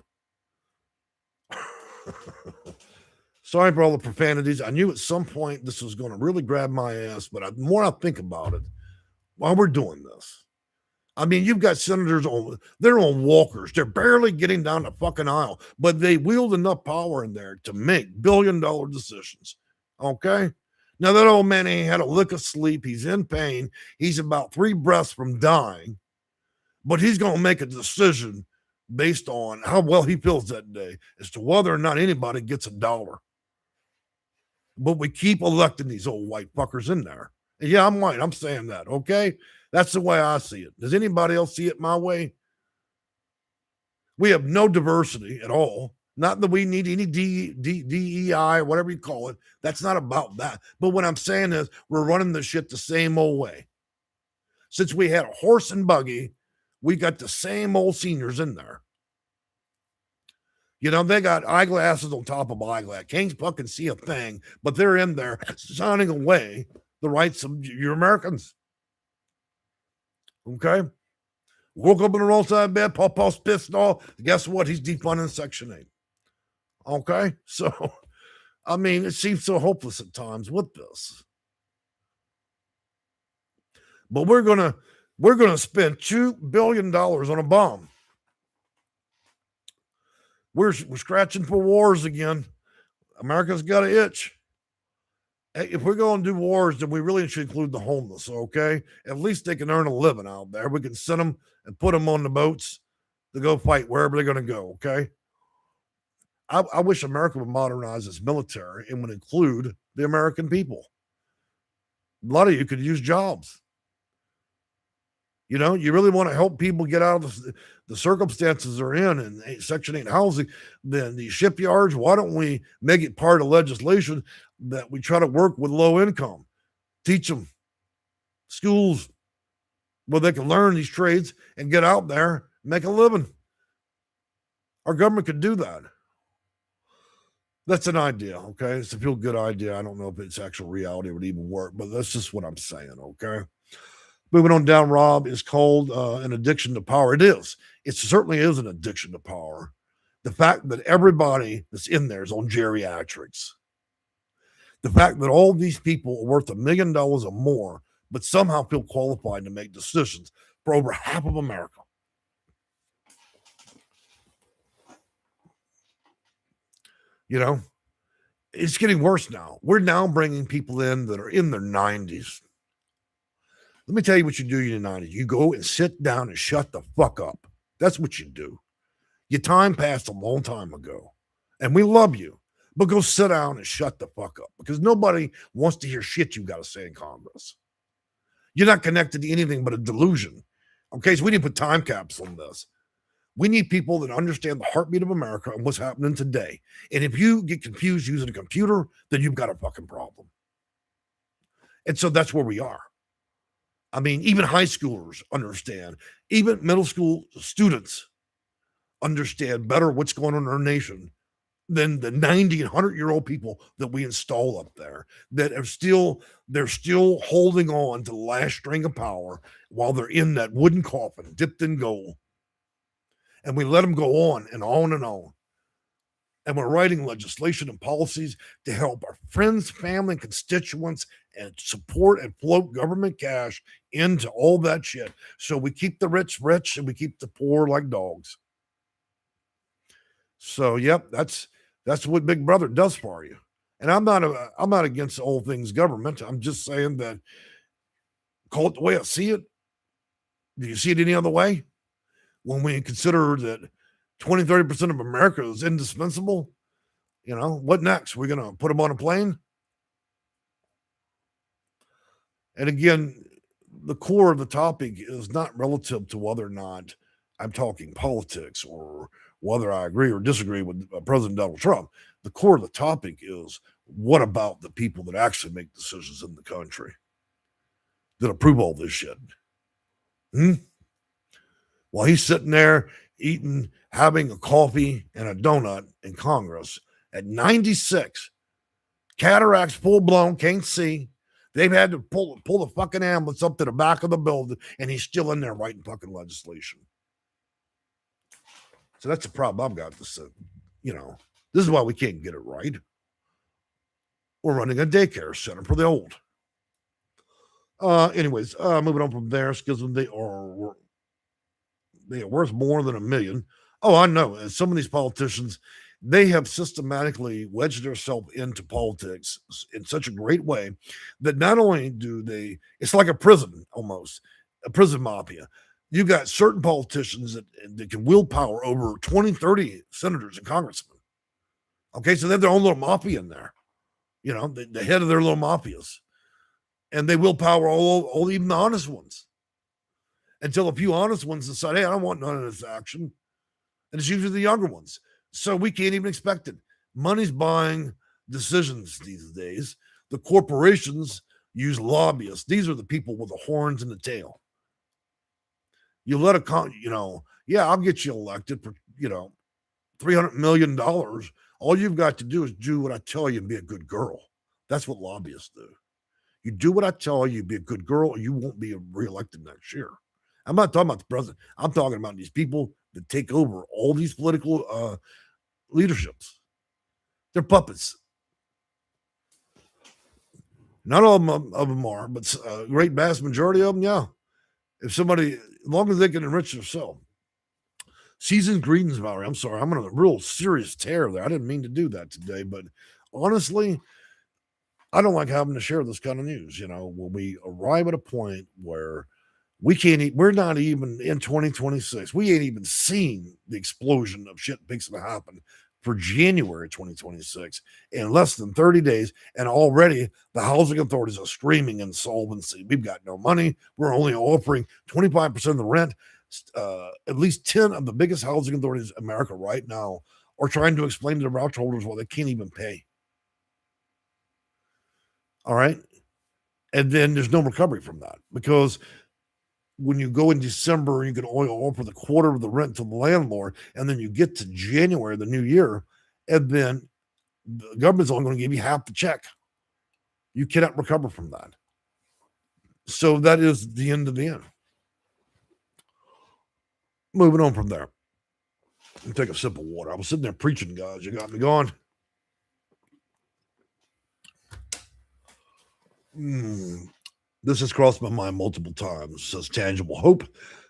Speaker 1: Sorry for all the profanities. I knew at some point this was going to really grab my ass, but the more I think about it, while we're doing this, I mean, you've got senators they're on walkers. They're barely getting down the fucking aisle, but they wield enough power in there to make billion-dollar decisions. Okay? Now, that old man ain't had a lick of sleep. He's in pain. He's about 3 breaths from dying, but he's going to make a decision based on how well he feels that day as to whether or not anybody gets $1. But we keep electing these old white fuckers in there. And yeah, I'm white. I'm saying that. Okay? That's the way I see it. Does anybody else see it my way? We have no diversity at all. Not that we need any DEI, whatever you call it. That's not about that. But what I'm saying is we're running the shit the same old way. Since we had a horse and buggy, we got the same old seniors in there. They got eyeglasses on top of eyeglasses. Can't fucking see a thing, but they're in there signing away the rights of your Americans. Okay. Woke up in the wrong side of bed, Pawpaw's pissed off. Guess what? He's defunding Section 8. Okay. So, I mean, it seems so hopeless at times with this. But we're gonna spend $2 billion on a bomb. We're scratching for wars again. America's got an itch. Hey, if we're going to do wars, then we really should include the homeless, okay? At least they can earn a living out there. We can send them and put them on the boats to go fight wherever they're going to go, okay? I wish America would modernize its military and would include the American people. A lot of you could use jobs. You know, you really want to help people get out of the circumstances they're in Section 8 housing, then the shipyards, why don't we make it part of legislation that we try to work with low income, teach them schools where they can learn these trades and get out there, make a living. Our government could do that. That's an idea, okay? It's a feel good idea. I don't know if it's actual reality or would even work, but that's just what I'm saying, okay? Moving on down, Rob, is called an addiction to power. It is. It certainly is an addiction to power. The fact that everybody that's in there is on geriatrics. The fact that all these people are worth $1 million or more, but somehow feel qualified to make decisions for over half of America. You know, it's getting worse now. We're now bringing people in that are in their 90s. Let me tell you what you do in your 90s. You go and sit down and shut the fuck up. That's what you do. Your time passed a long time ago, and we love you, but go sit down and shut the fuck up because nobody wants to hear shit you got to say in Congress. You're not connected to anything but a delusion. Okay, so we need to put time caps on this. We need people that understand the heartbeat of America and what's happening today. And if you get confused using a computer, then you've got a fucking problem. And so that's where we are. I mean, even high schoolers understand, even middle school students understand better what's going on in our nation than the 90 and 100-year-old people that we install up there that are they're still holding on to the last string of power while they're in that wooden coffin dipped in gold. And we let them go on and on and on. And we're writing legislation and policies to help our friends, family, and constituents and support and float government cash into all that shit. So we keep the rich rich and we keep the poor like dogs. So, yep, that's what Big Brother does for you. And I'm not against all things government. I'm just saying that call it the way I see it. Do you see it any other way? When we consider that 20-30% of America is indispensable, you know, what next? We're going to put them on a plane? And again, the core of the topic is not relative to whether or not I'm talking politics or whether I agree or disagree with President Donald Trump. The core of the topic is what about the people that actually make decisions in the country that approve all this shit? While he's sitting there having a coffee and a donut in Congress at 96, cataracts full blown, can't see. They've had to pull the fucking ambulance up to the back of the building, and he's still in there writing fucking legislation. So that's the problem I've got. This is why we can't get it right. We're running a daycare center for the old. Anyways, moving on from there, because they are worth more than $1 million. Oh, I know. And some of these politicians, they have systematically wedged themselves into politics in such a great way that not only do they, it's like a prison almost, a prison mafia. You've got certain politicians that can wield power over 20, 30 senators and congressmen. Okay, so they have their own little mafia in there, you know, the head of their little mafias. And they will power all even the honest ones. Until a few honest ones decide, hey, I don't want none of this action. And it's usually the younger ones. So we can't even expect it. Money's buying decisions these days. The corporations use lobbyists. These are the people with the horns and the tail. You let I'll get you elected for, $300 million. All you've got to do is do what I tell you and be a good girl. That's what lobbyists do. You do what I tell you, be a good girl, or you won't be reelected next year. I'm not talking about the president. I'm talking about these people that take over all these political leaderships. They're puppets. Not all of them are, but a great vast majority of them, yeah. If somebody, as long as they can enrich themselves. Seasoned greetings, Valerie. I'm sorry. I'm on a real serious tear there. I didn't mean to do that today, but honestly, I don't like having to share this kind of news. When we arrive at a point where we're not even in 2026. We ain't even seen the explosion of shit fixing to happen for January 2026 in less than 30 days. And already the housing authorities are screaming insolvency. We've got no money. We're only offering 25% of the rent. At least 10 of the biggest housing authorities in America right now are trying to explain to their voucher holders why they can't even pay. All right. And then there's no recovery from that, because when you go in December, you can only offer the quarter of the rent to the landlord, and then you get to January, the new year, and then the government's only going to give you half the check. You cannot recover from that. So that is the end of the end. Moving on from there. Let me take a sip of water. I was sitting there preaching, guys. You got me going. This has crossed my mind multiple times. It says Tangible Hope.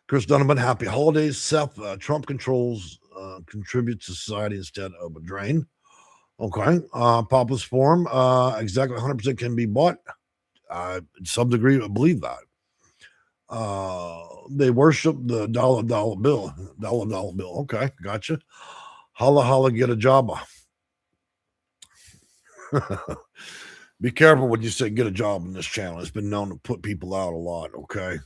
Speaker 1: Chris Donovan, happy holidays. Seth, Trump controls contribute to society instead of a drain. Okay. Papa's Forum, exactly 100% can be bought. To some degree, I believe that. They worship the dollar bill. Dollar bill. Okay, gotcha. Holla, holla, get a job. Be careful when you say get a job in this channel. It's been known to put people out a lot, okay?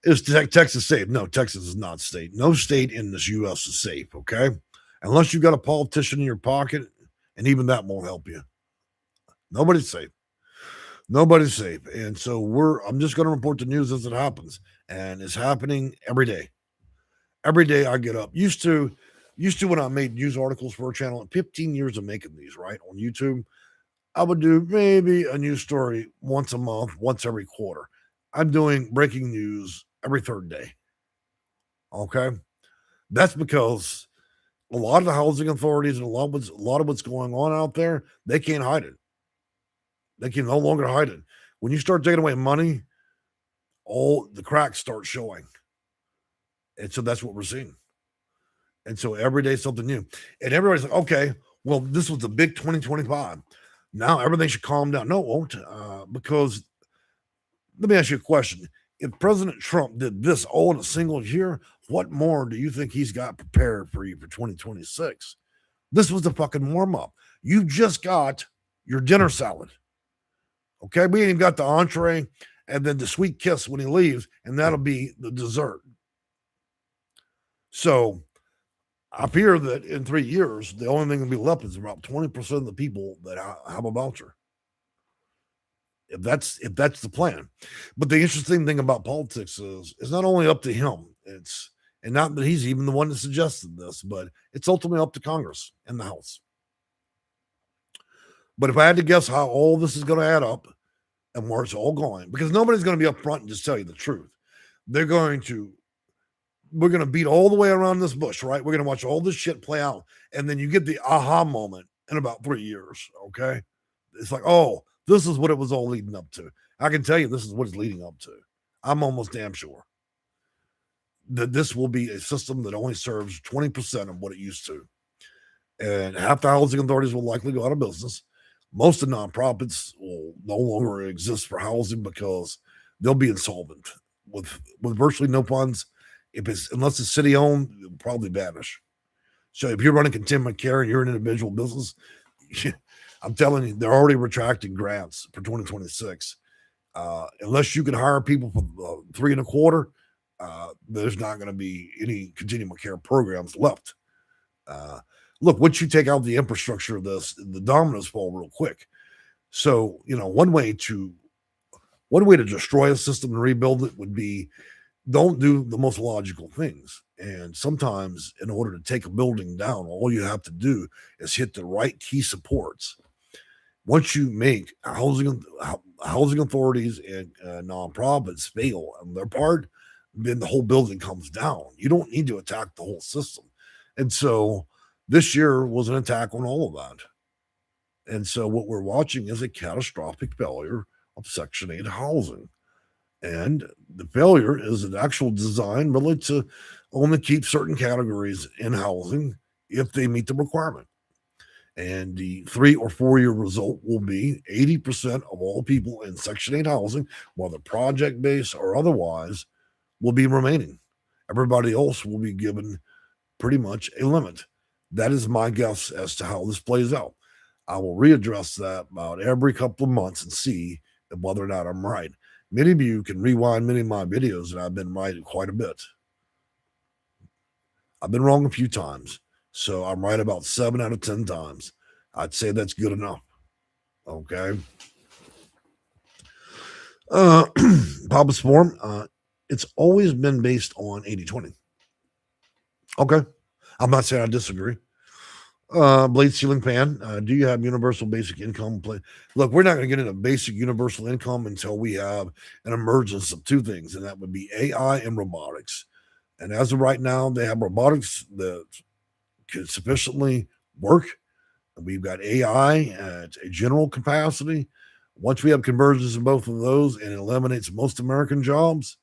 Speaker 1: Is Texas safe? No, Texas is not safe. No state in this U.S. is safe, okay? Unless you've got a politician in your pocket, and even that won't help you. Nobody's safe. Nobody's safe. And so I'm just going to report the news as it happens. And it's happening every day. Every day I get up. Used to when I made news articles for a channel, 15 years of making these, right, on YouTube, I would do maybe a news story once a month, once every quarter. I'm doing breaking news every third day. Okay. That's because a lot of the housing authorities and a lot of what's going on out there, they can't hide it. They can no longer hide it. When you start taking away money, all the cracks start showing. And so that's what we're seeing. And so every day something new. And everybody's like, okay, well, this was the big 2025. Now everything should calm down. No, it won't. Because let me ask you a question. If President Trump did this all in a single year, what more do you think he's got prepared for you for 2026? This was the fucking warm-up. You just got your dinner salad. Okay, we ain't even got the entree and then the sweet kiss when he leaves, and that'll be the dessert. So I fear that in 3 years, the only thing that'll be left is about 20% of the people that have a voucher. If that's the plan. But the interesting thing about politics is it's not only up to him. And not that he's even the one that suggested this, but it's ultimately up to Congress and the House. But if I had to guess how all this is going to add up and where it's all going, because nobody's going to be upfront and just tell you the truth. We're going to beat all the way around this bush, right? We're going to watch all this shit play out. And then you get the aha moment in about 3 years, okay? It's like, oh, this is what it was all leading up to. I can tell you this is what it's leading up to. I'm almost damn sure that this will be a system that only serves 20% of what it used to. And half the housing authorities will likely go out of business. Most of the nonprofits will no longer exist for housing because they'll be insolvent with virtually no funds. Unless it's city owned, it'll probably vanish. So if you're running Continuum of Care and you're an individual business, I'm telling you, they're already retracting grants for 2026. Unless you can hire people for $3.25, there's not going to be any Continuum of Care programs left. Look, once you take out the infrastructure of this, the dominoes fall real quick. So, one way to destroy a system and rebuild it would be don't do the most logical things. And sometimes in order to take a building down, all you have to do is hit the right key supports. Once you make housing authorities and nonprofits fail on their part, then the whole building comes down. You don't need to attack the whole system. And so this year was an attack on all of that. And so what we're watching is a catastrophic failure of Section 8 housing. And the failure is an actual design really to only keep certain categories in housing if they meet the requirement. And the 3 or 4 year result will be 80% of all people in Section 8 housing, whether project based or otherwise, will be remaining. Everybody else will be given pretty much a limit. That is my guess as to how this plays out. I will readdress that about every couple of months and see whether or not I'm right. Many of you can rewind many of my videos, and I've been right quite a bit. I've been wrong a few times, so I'm right about 7 out of 10 times. I'd say that's good enough. Okay. Papa Swarm, it's always been based on 80-20. Okay. I'm not saying I disagree. Blade Ceiling Pan, do you have universal basic income? Look, we're not going to get into basic universal income until we have an emergence of two things, and that would be AI and robotics. And as of right now, they have robotics that can sufficiently work. We've got AI at a general capacity. Once we have convergence in both of those, and it eliminates most American jobs.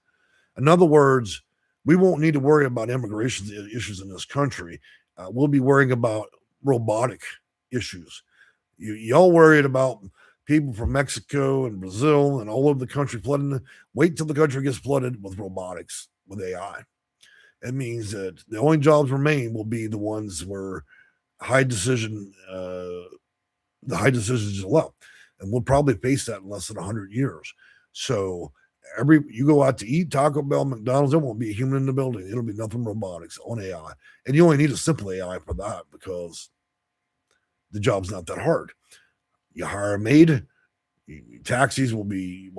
Speaker 1: In other words, we won't need to worry about immigration issues in this country. We'll be worrying about robotic issues. Y'all worried about people from Mexico and Brazil and all over the country flooding. Wait till the country gets flooded with robotics, with AI. It means that the only jobs remain will be the ones where the high decisions are left. And we'll probably face that in less than 100 years. So you go out to eat, Taco Bell, McDonald's, there won't be a human in the building. It'll be nothing robotics on AI. And you only need a simple AI for that because the job's not that hard. You hire a maid, taxis will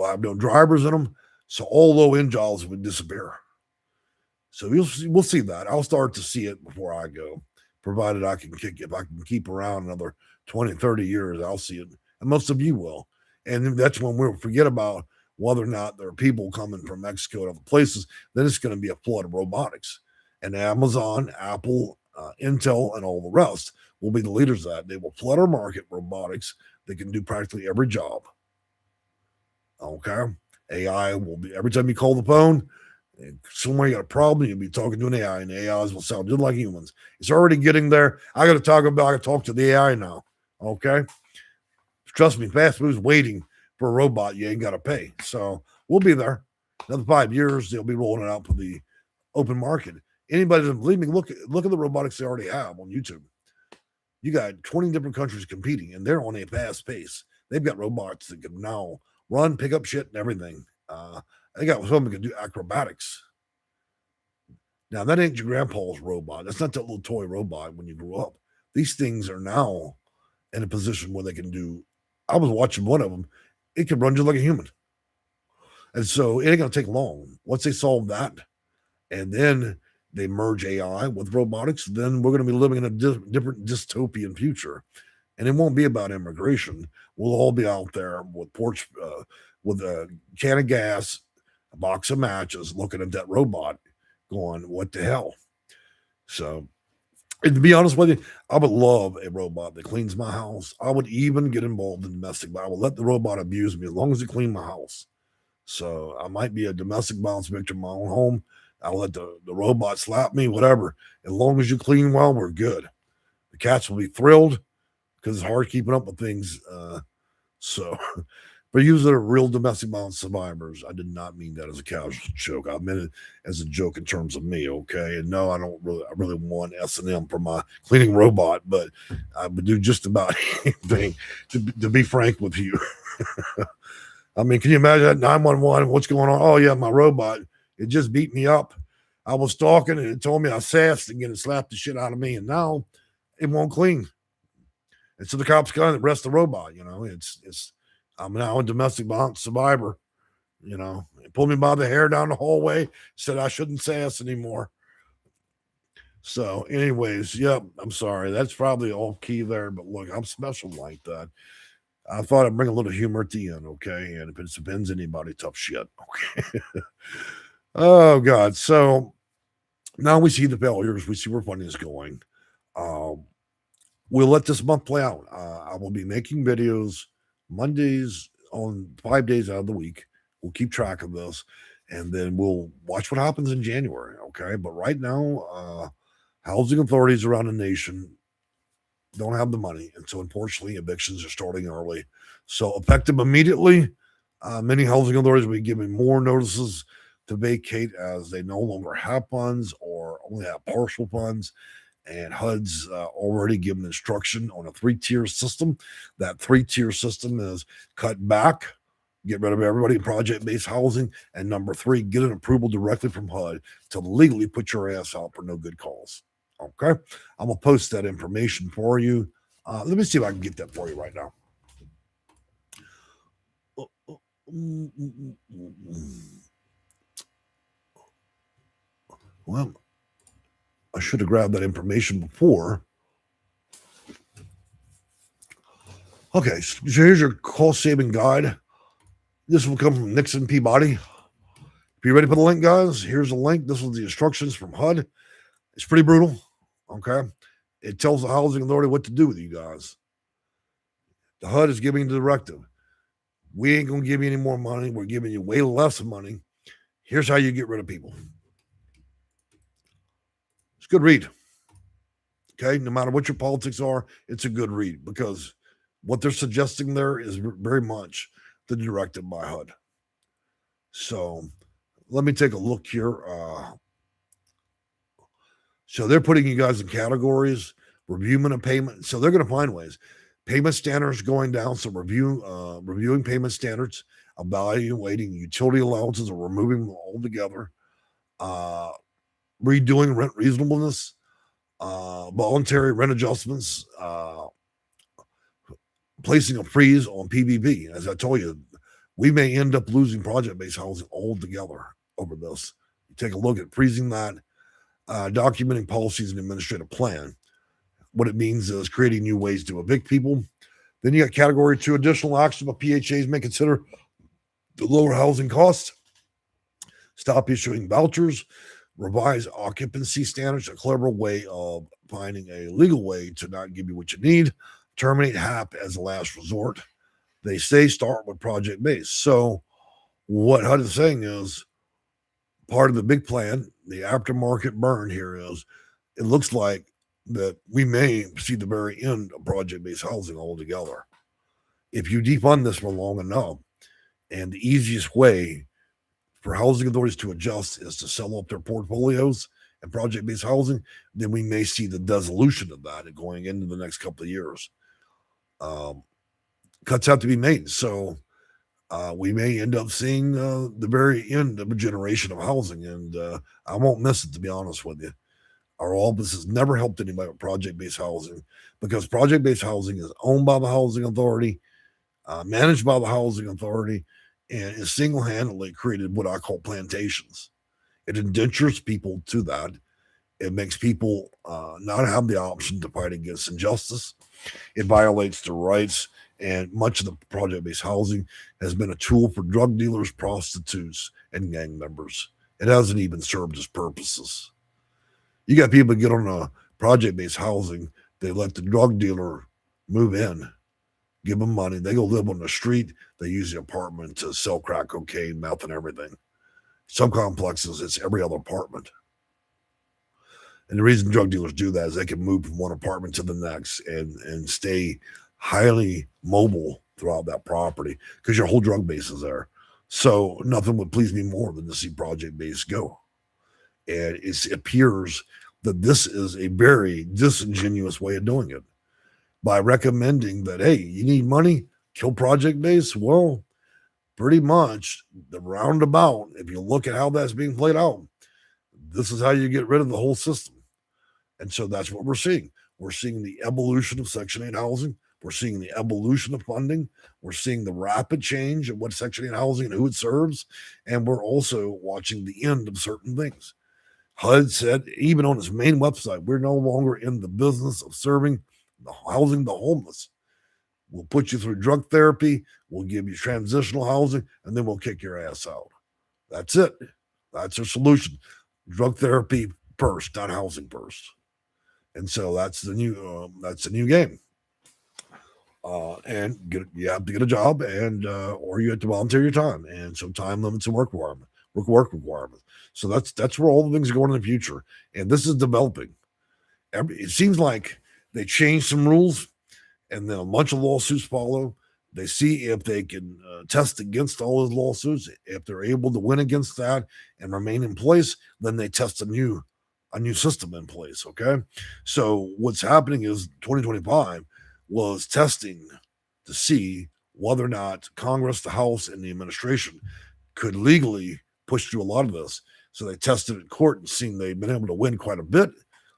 Speaker 1: have no drivers in them. So all low-end jobs would disappear. So we'll see that. I'll start to see it before I go, provided if I can keep around another 20, 30 years, I'll see it. And most of you will. And that's when we'll forget about whether or not there are people coming from Mexico and other places. Then it's going to be a flood of robotics. And Amazon, Apple, Intel, and all the rest will be the leaders of that. They will flood our market robotics. They can do practically every job. Okay. AI will be, every time you call the phone, somewhere you got a problem, you'll be talking to an AI, and the AIs will sound just like humans. It's already getting there. I got to talk to the AI now. Okay. Trust me, fast food's waiting for a robot you ain't got to pay. So we'll be there. Another 5 years, they'll be rolling it out for the open market. Anybody doesn't believe me, look at the robotics they already have on YouTube. You got 20 different countries competing, and they're on a fast pace. They've got robots that can now run, pick up shit, and everything. They got some that can do acrobatics. Now, that ain't your grandpa's robot. That's not that little toy robot when you grew up. These things are now in a position where they can do. I was watching one of them. It can run just like a human. And so it ain't going to take long. Once they solve that, and then they merge AI with robotics, then we're going to be living in a different dystopian future. And it won't be about immigration. We'll all be out there with with a can of gas, a box of matches, looking at that robot going, what the hell? So, and to be honest with you, I would love a robot that cleans my house. I would even get involved in domestic, but I will let the robot abuse me as long as it cleans my house. So I might be a domestic violence victim in my own home. I'll let the robot slap me, whatever. As long as you clean well, we're good. The cats will be thrilled because it's hard keeping up with things. So, but you that are real domestic violence survivors, I did not mean that as a casual joke. I meant it as a joke in terms of me, okay? And no, I really want S&M for my cleaning robot, but I would do just about anything to be frank with you. I mean, can you imagine that 911? What's going on? Oh, yeah, my robot. It just beat me up. I was talking and it told me I sassed again and slapped the shit out of me. And now it won't clean. And so the cops come and arrest the robot. I'm now a domestic violence survivor. It pulled me by the hair down the hallway, said I shouldn't sass anymore. So, anyways, yep, I'm sorry. That's probably all key there. But look, I'm special like that. I thought I'd bring a little humor at the end, okay? And if it offends anybody, tough shit, okay? Oh, God. So now we see the failures. We see where funding is going. Um, we'll let this month play out. I will be making videos Mondays on 5 days out of the week. We'll keep track of this, and then we'll watch what happens in January, okay? But right now, housing authorities around the nation don't have the money, and so unfortunately, evictions are starting early. So effective immediately, many housing authorities will be giving more notices to vacate as they no longer have funds or only have partial funds. And HUD's already given instruction on a 3-tier system. That 3-tier system is cut back, get rid of everybody in project-based housing, and number 3, get an approval directly from HUD to legally put your ass out for no good cause. Okay, I'm gonna post that information for you. Let me see if I can get that for you right now. Well, I should have grabbed that information before. Okay, so here's your cost-saving guide. This will come from Nixon Peabody. If you're ready for the link, guys, here's the link. This was the instructions from HUD. It's pretty brutal. Okay. It tells the housing authority what to do with you guys. The HUD is giving the directive. We ain't going to give you any more money. We're giving you way less money. Here's how you get rid of people. It's a good read. Okay. No matter what your politics are, it's a good read because what they're suggesting there is very much the directive by HUD. So let me take a look here. So they're putting you guys in categories, reviewment of payment. So they're going to find ways. Payment standards going down. So reviewing payment standards, evaluating utility allowances or removing them altogether, redoing rent reasonableness, voluntary rent adjustments, placing a freeze on PBB. As I told you, we may end up losing project-based housing altogether over this. You take a look at freezing that, documenting policies and administrative plan. What it means is creating new ways to evict people. Then you got category 2, additional action of PHAs may consider the lower housing costs, stop issuing vouchers, revise occupancy standards, a clever way of finding a legal way to not give you what you need, terminate HAP as a last resort. They say start with project based. So what HUD is saying is part of the big plan, the aftermarket burn here is it looks like that we may see the very end of project-based housing altogether. If you defund this for long enough, and the easiest way for housing authorities to adjust is to sell up their portfolios and project-based housing, then we may see the dissolution of that going into the next couple of years. Cuts have to be made. So we may end up seeing the very end of a generation of housing, and I won't miss it, to be honest with you. Our office has never helped anybody with project-based housing because project-based housing is owned by the housing authority, managed by the housing authority, and is single-handedly created what I call plantations. It indentures people to that. It makes people not have the option to fight against injustice. It violates their rights, and much of the project-based housing has been a tool for drug dealers, prostitutes, and gang members. It hasn't even served its purposes. You got people get on a project-based housing. They let the drug dealer move in, give them money. They go live on the street. They use the apartment to sell crack cocaine, meth, and everything. Some complexes, it's every other apartment. And the reason drug dealers do that is they can move from one apartment to the next and stay highly mobile throughout that property because your whole drug base is there. So nothing would please me more than to see project-based go. And it appears that this is a very disingenuous way of doing it. By recommending that, hey, you need money, kill project base. Well, pretty much the roundabout, if you look at how that's being played out, this is how you get rid of the whole system. And so that's what we're seeing. We're seeing the evolution of Section 8 housing. We're seeing the evolution of funding. We're seeing the rapid change of what Section 8 housing and who it serves. And we're also watching the end of certain things. HUD said, even on its main website, we're no longer in the business of serving the housing the homeless. We'll put you through drug therapy. We'll give you transitional housing, and then we'll kick your ass out. That's it. That's our solution. Drug therapy first, not housing first. And so that's the new game. And you have to get a job, and or you have to volunteer your time, and so time limits and work requirements. So that's where all the things are going in the future, and this is developing. It seems like they change some rules, and then a bunch of lawsuits follow. They see if they can test against all those lawsuits. If they're able to win against that and remain in place, then they test a new system in place. Okay, so what's happening is 2025 was testing to see whether or not Congress, the House, and the administration could legally push through a lot of this. So they tested it in court and seen they've been able to win quite a bit.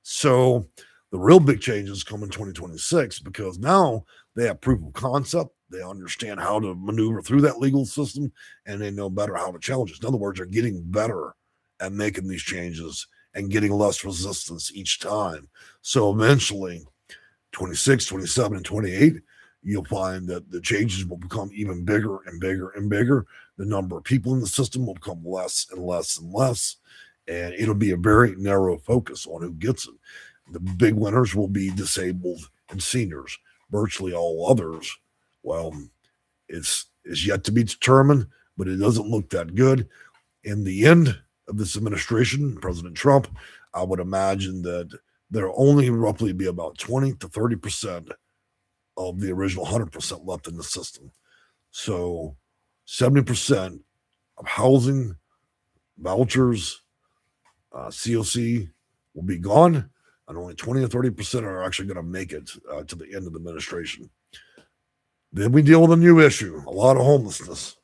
Speaker 1: So the real big changes come in 2026 because now they have proof of concept. They understand how to maneuver through that legal system, and they know better how to challenge it. In other words, they're getting better at making these changes and getting less resistance each time. So eventually, 26, 27, and 28, you'll find that the changes will become even bigger and bigger and bigger. The number of people in the system will become less and less and less, and it'll be a very narrow focus on who gets it. The big winners will be disabled and seniors. Virtually all others, well, it's yet to be determined, but it doesn't look that good. In the end of this administration, President Trump, I would imagine that there'll only roughly be about 20 to 30% of the original 100% left in the system. So 70% of housing, vouchers, COC will be gone, and only 20 or 30% are actually going to make it to the end of the administration. Then we deal with a new issue, a lot of homelessness.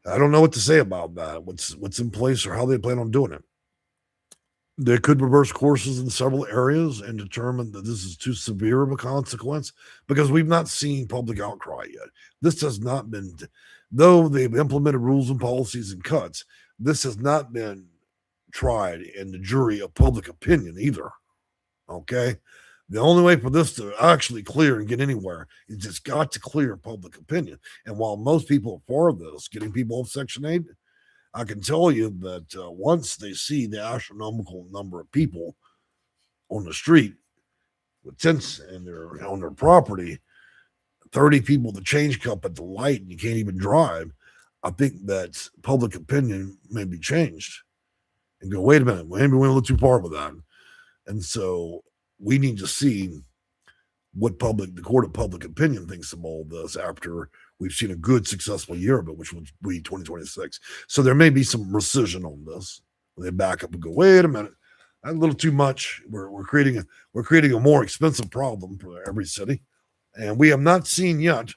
Speaker 1: I don't know what to say about that, what's in place or how they plan on doing it. They could reverse courses in several areas and determine that this is too severe of a consequence because we've not seen public outcry yet. This has not been, though they've implemented rules and policies and cuts, this has not been tried in the jury of public opinion either. Okay? The only way for this to actually clear and get anywhere is it's got to clear public opinion. And while most people are for this, getting people off Section 8, I can tell you that once they see the astronomical number of people on the street with tents and on their property, 30 people to change cup at the light and you can't even drive, I think that public opinion may be changed and go, wait a minute, maybe we went a little too far with that. And so we need to see what the court of public opinion thinks of all this after we've seen a good, successful year of it, which would be 2026. So there may be some rescission on this. They back up and go, wait a minute, that's a little too much. We're creating a more expensive problem for every city, and we have not seen yet.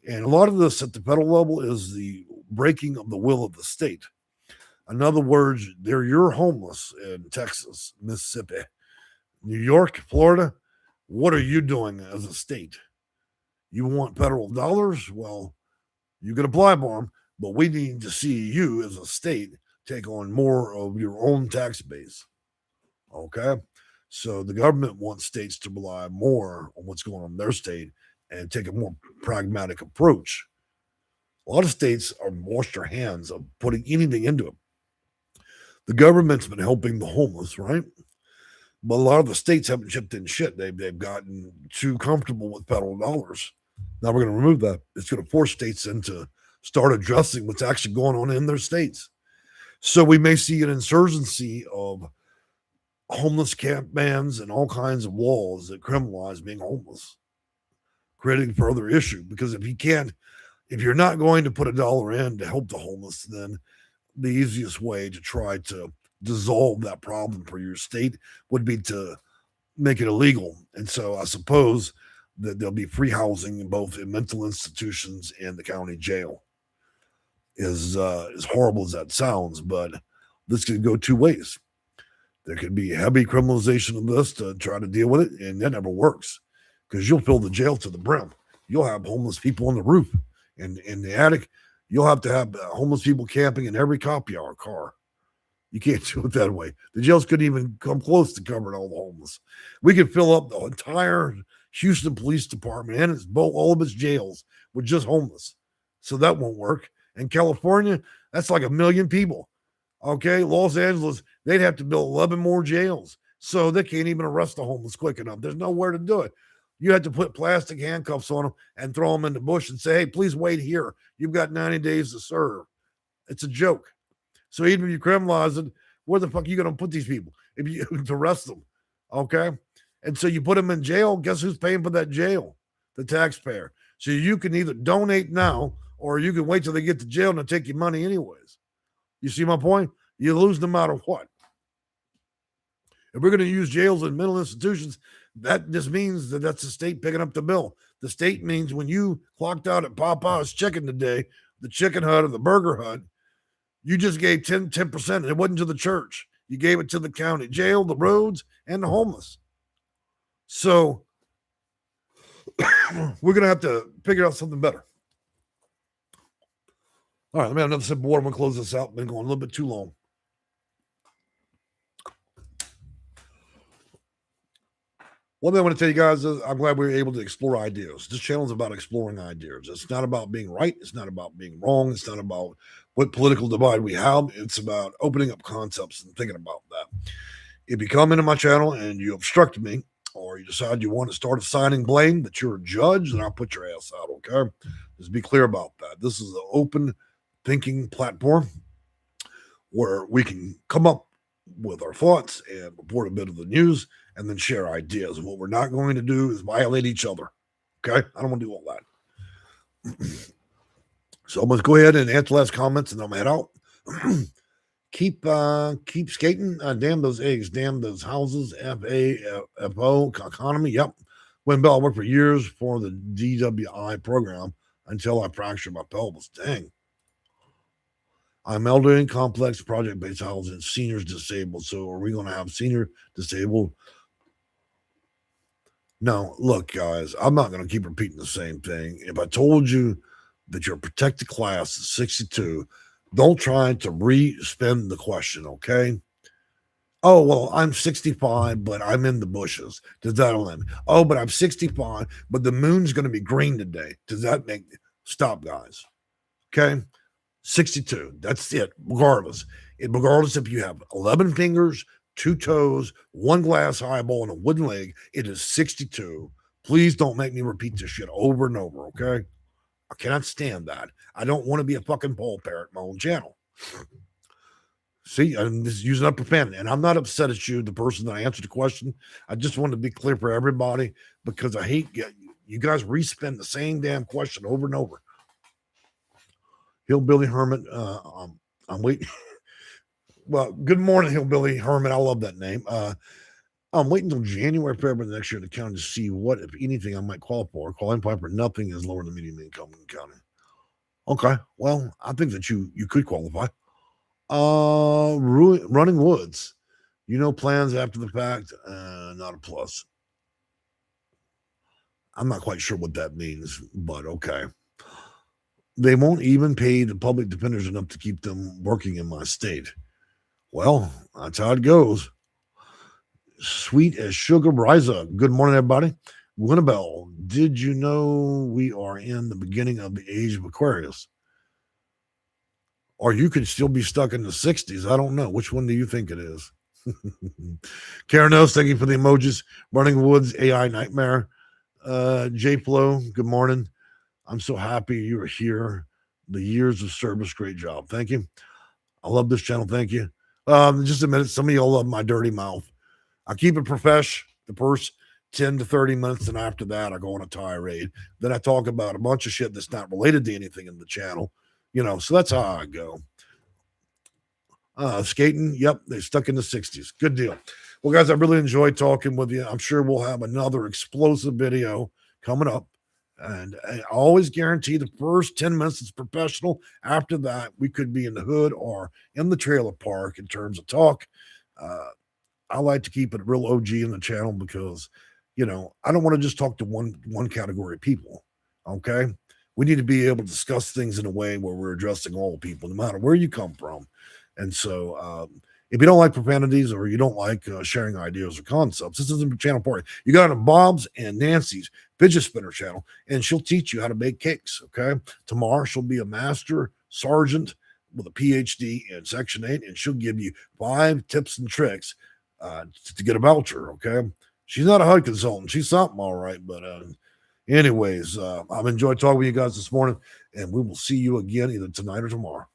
Speaker 1: And a lot of this at the federal level is the breaking of the will of the state. In other words, you're homeless in Texas, Mississippi, New York, Florida. What are you doing as a state? You want federal dollars? Well, you can apply for them, but we need to see you as a state take on more of your own tax base. Okay? So the government wants states to rely more on what's going on in their state and take a more pragmatic approach. A lot of states are washed their hands of putting anything into it. The government's been helping the homeless, right? But a lot of the states haven't chipped in shit. They've gotten too comfortable with federal dollars. Now we're going to remove that. It's going to force states into start addressing what's actually going on in their states. So we may see an insurgency of homeless camp bans and all kinds of laws that criminalize being homeless, creating further issue. Because if you're not going to put $1 in to help the homeless, then the easiest way to try to dissolve that problem for your state would be to make it illegal. And so I suppose that there'll be free housing in both in mental institutions and the county jail. As horrible as that sounds, but this could go two ways. There could be heavy criminalization of this to try to deal with it, and that never works because you'll fill the jail to the brim. You'll have homeless people on the roof and in the attic. You'll have to have homeless people camping in every copy hour car. You can't do it that way. The jails couldn't even come close to covering all the homeless. We could fill up the entire Houston Police Department and all of its jails with just homeless. So that won't work. In California, that's like 1 million people. Okay, Los Angeles, they'd have to build 11 more jails. So they can't even arrest the homeless quick enough. There's nowhere to do it. You have to put plastic handcuffs on them and throw them in the bush and say, hey, please wait here. You've got 90 days to serve. It's a joke. So even if you criminalize it, where the fuck are you going to put these people if you to arrest them? Okay. And so you put them in jail. Guess who's paying for that jail? The taxpayer. So you can either donate now or you can wait till they get to jail and they'll take your money anyways. You see my point? You lose no matter what. If we're going to use jails and mental institutions, that just means that that's the state picking up the bill. The state means when you clocked out at Popeye's Chicken today, the Chicken Hut or the Burger Hut, you just gave 10%. It wasn't to the church. You gave it to the county jail, the roads, and the homeless. So we're going to have to figure out something better. All right, let me have another sip of water. I'm going to close this out. Been going a little bit too long. One thing I want to tell you guys is I'm glad we were able to explore ideas. This channel is about exploring ideas. It's not about being right. It's not about being wrong. It's not about what political divide we have. It's about opening up concepts and thinking about that. If you come into my channel and you obstruct me, or you decide you want to start assigning blame that you're a judge, then I'll put your ass out, okay? Just be clear about that. This is an open thinking platform where we can come up with our thoughts and report a bit of the news and then share ideas. And what we're not going to do is violate each other. Okay? I don't want to do all that. So I'm going to go ahead and answer last comments and I'm going to head out. Keep skating. Damn those eggs. Damn those houses. FAFO economy. Yep. When Bell worked for years for the DWI program until I fractured my pelvis. Dang. I'm elderly, complex, project-based housing, seniors disabled. So are we going to have senior disabled? No, look, guys, I'm not going to keep repeating the same thing. If I told you that you're a protected class at 62, don't try to re-spin the question, okay? Oh, well, I'm 65, but I'm in the bushes. Does that limit? Oh, but I'm 65, but the moon's going to be green today. Does that make... Stop, guys. Okay? 62. That's it, regardless. Regardless if you have 11 fingers, 2 toes, 1 glass eyeball, and a wooden leg, it is 62. Please don't make me repeat this shit over and over, okay? I cannot stand that. I don't want to be a fucking poll parrot in my own channel. See, I'm just using up profanity, and I'm not upset at you, the person that I answered the question. I just want to be clear for everybody because I hate you guys respin the same damn question over and over. Hillbilly Hermit, I'm waiting. Well, good morning, Hillbilly Hermit. I love that name. I'm waiting until January, February next year to county to see what, if anything, I might qualify for. Qualifying for nothing is lower than median income in the county. Okay, well, I think that you could qualify. Running Woods, plans after the fact, not a plus. I'm not quite sure what that means, but okay. They won't even pay the public defenders enough to keep them working in my state. Well, that's how it goes. Sweet as sugar, rise up. Good morning, everybody. Winnabelle, did you know we are in the beginning of the age of Aquarius? Or you could still be stuck in the 60s. I don't know. Which one do you think it is? Karen knows, thank you for the emojis. Running Woods, AI Nightmare. J Flo, good morning. I'm so happy you are here. The years of service, great job. Thank you. I love this channel. Thank you. Just a minute. Some of y'all love my dirty mouth. I keep it profesh, the first 10 to 30 minutes, and after that, I go on a tirade. Then I talk about a bunch of shit that's not related to anything in the channel. So that's how I go. Skating, yep, they're stuck in the 60s. Good deal. Well, guys, I really enjoyed talking with you. I'm sure we'll have another explosive video coming up. And I always guarantee the first 10 minutes is professional. After that, we could be in the hood or in the trailer park in terms of talk. I like to keep it real OG in the channel because, I don't want to just talk to one category of people. Okay. We need to be able to discuss things in a way where we're addressing all people, no matter where you come from. And so If you don't like profanities or you don't like sharing ideas or concepts, this isn't a channel for you. You got on Bob's and Nancy's fidget spinner channel, and she'll teach you how to bake cakes. Okay. Tomorrow, she'll be a master sergeant with a PhD in Section 8, and she'll give you 5 tips and tricks to get a voucher. Okay. She's not a HUD consultant. She's something all right. But, anyways, I've enjoyed talking with you guys this morning, and we will see you again either tonight or tomorrow.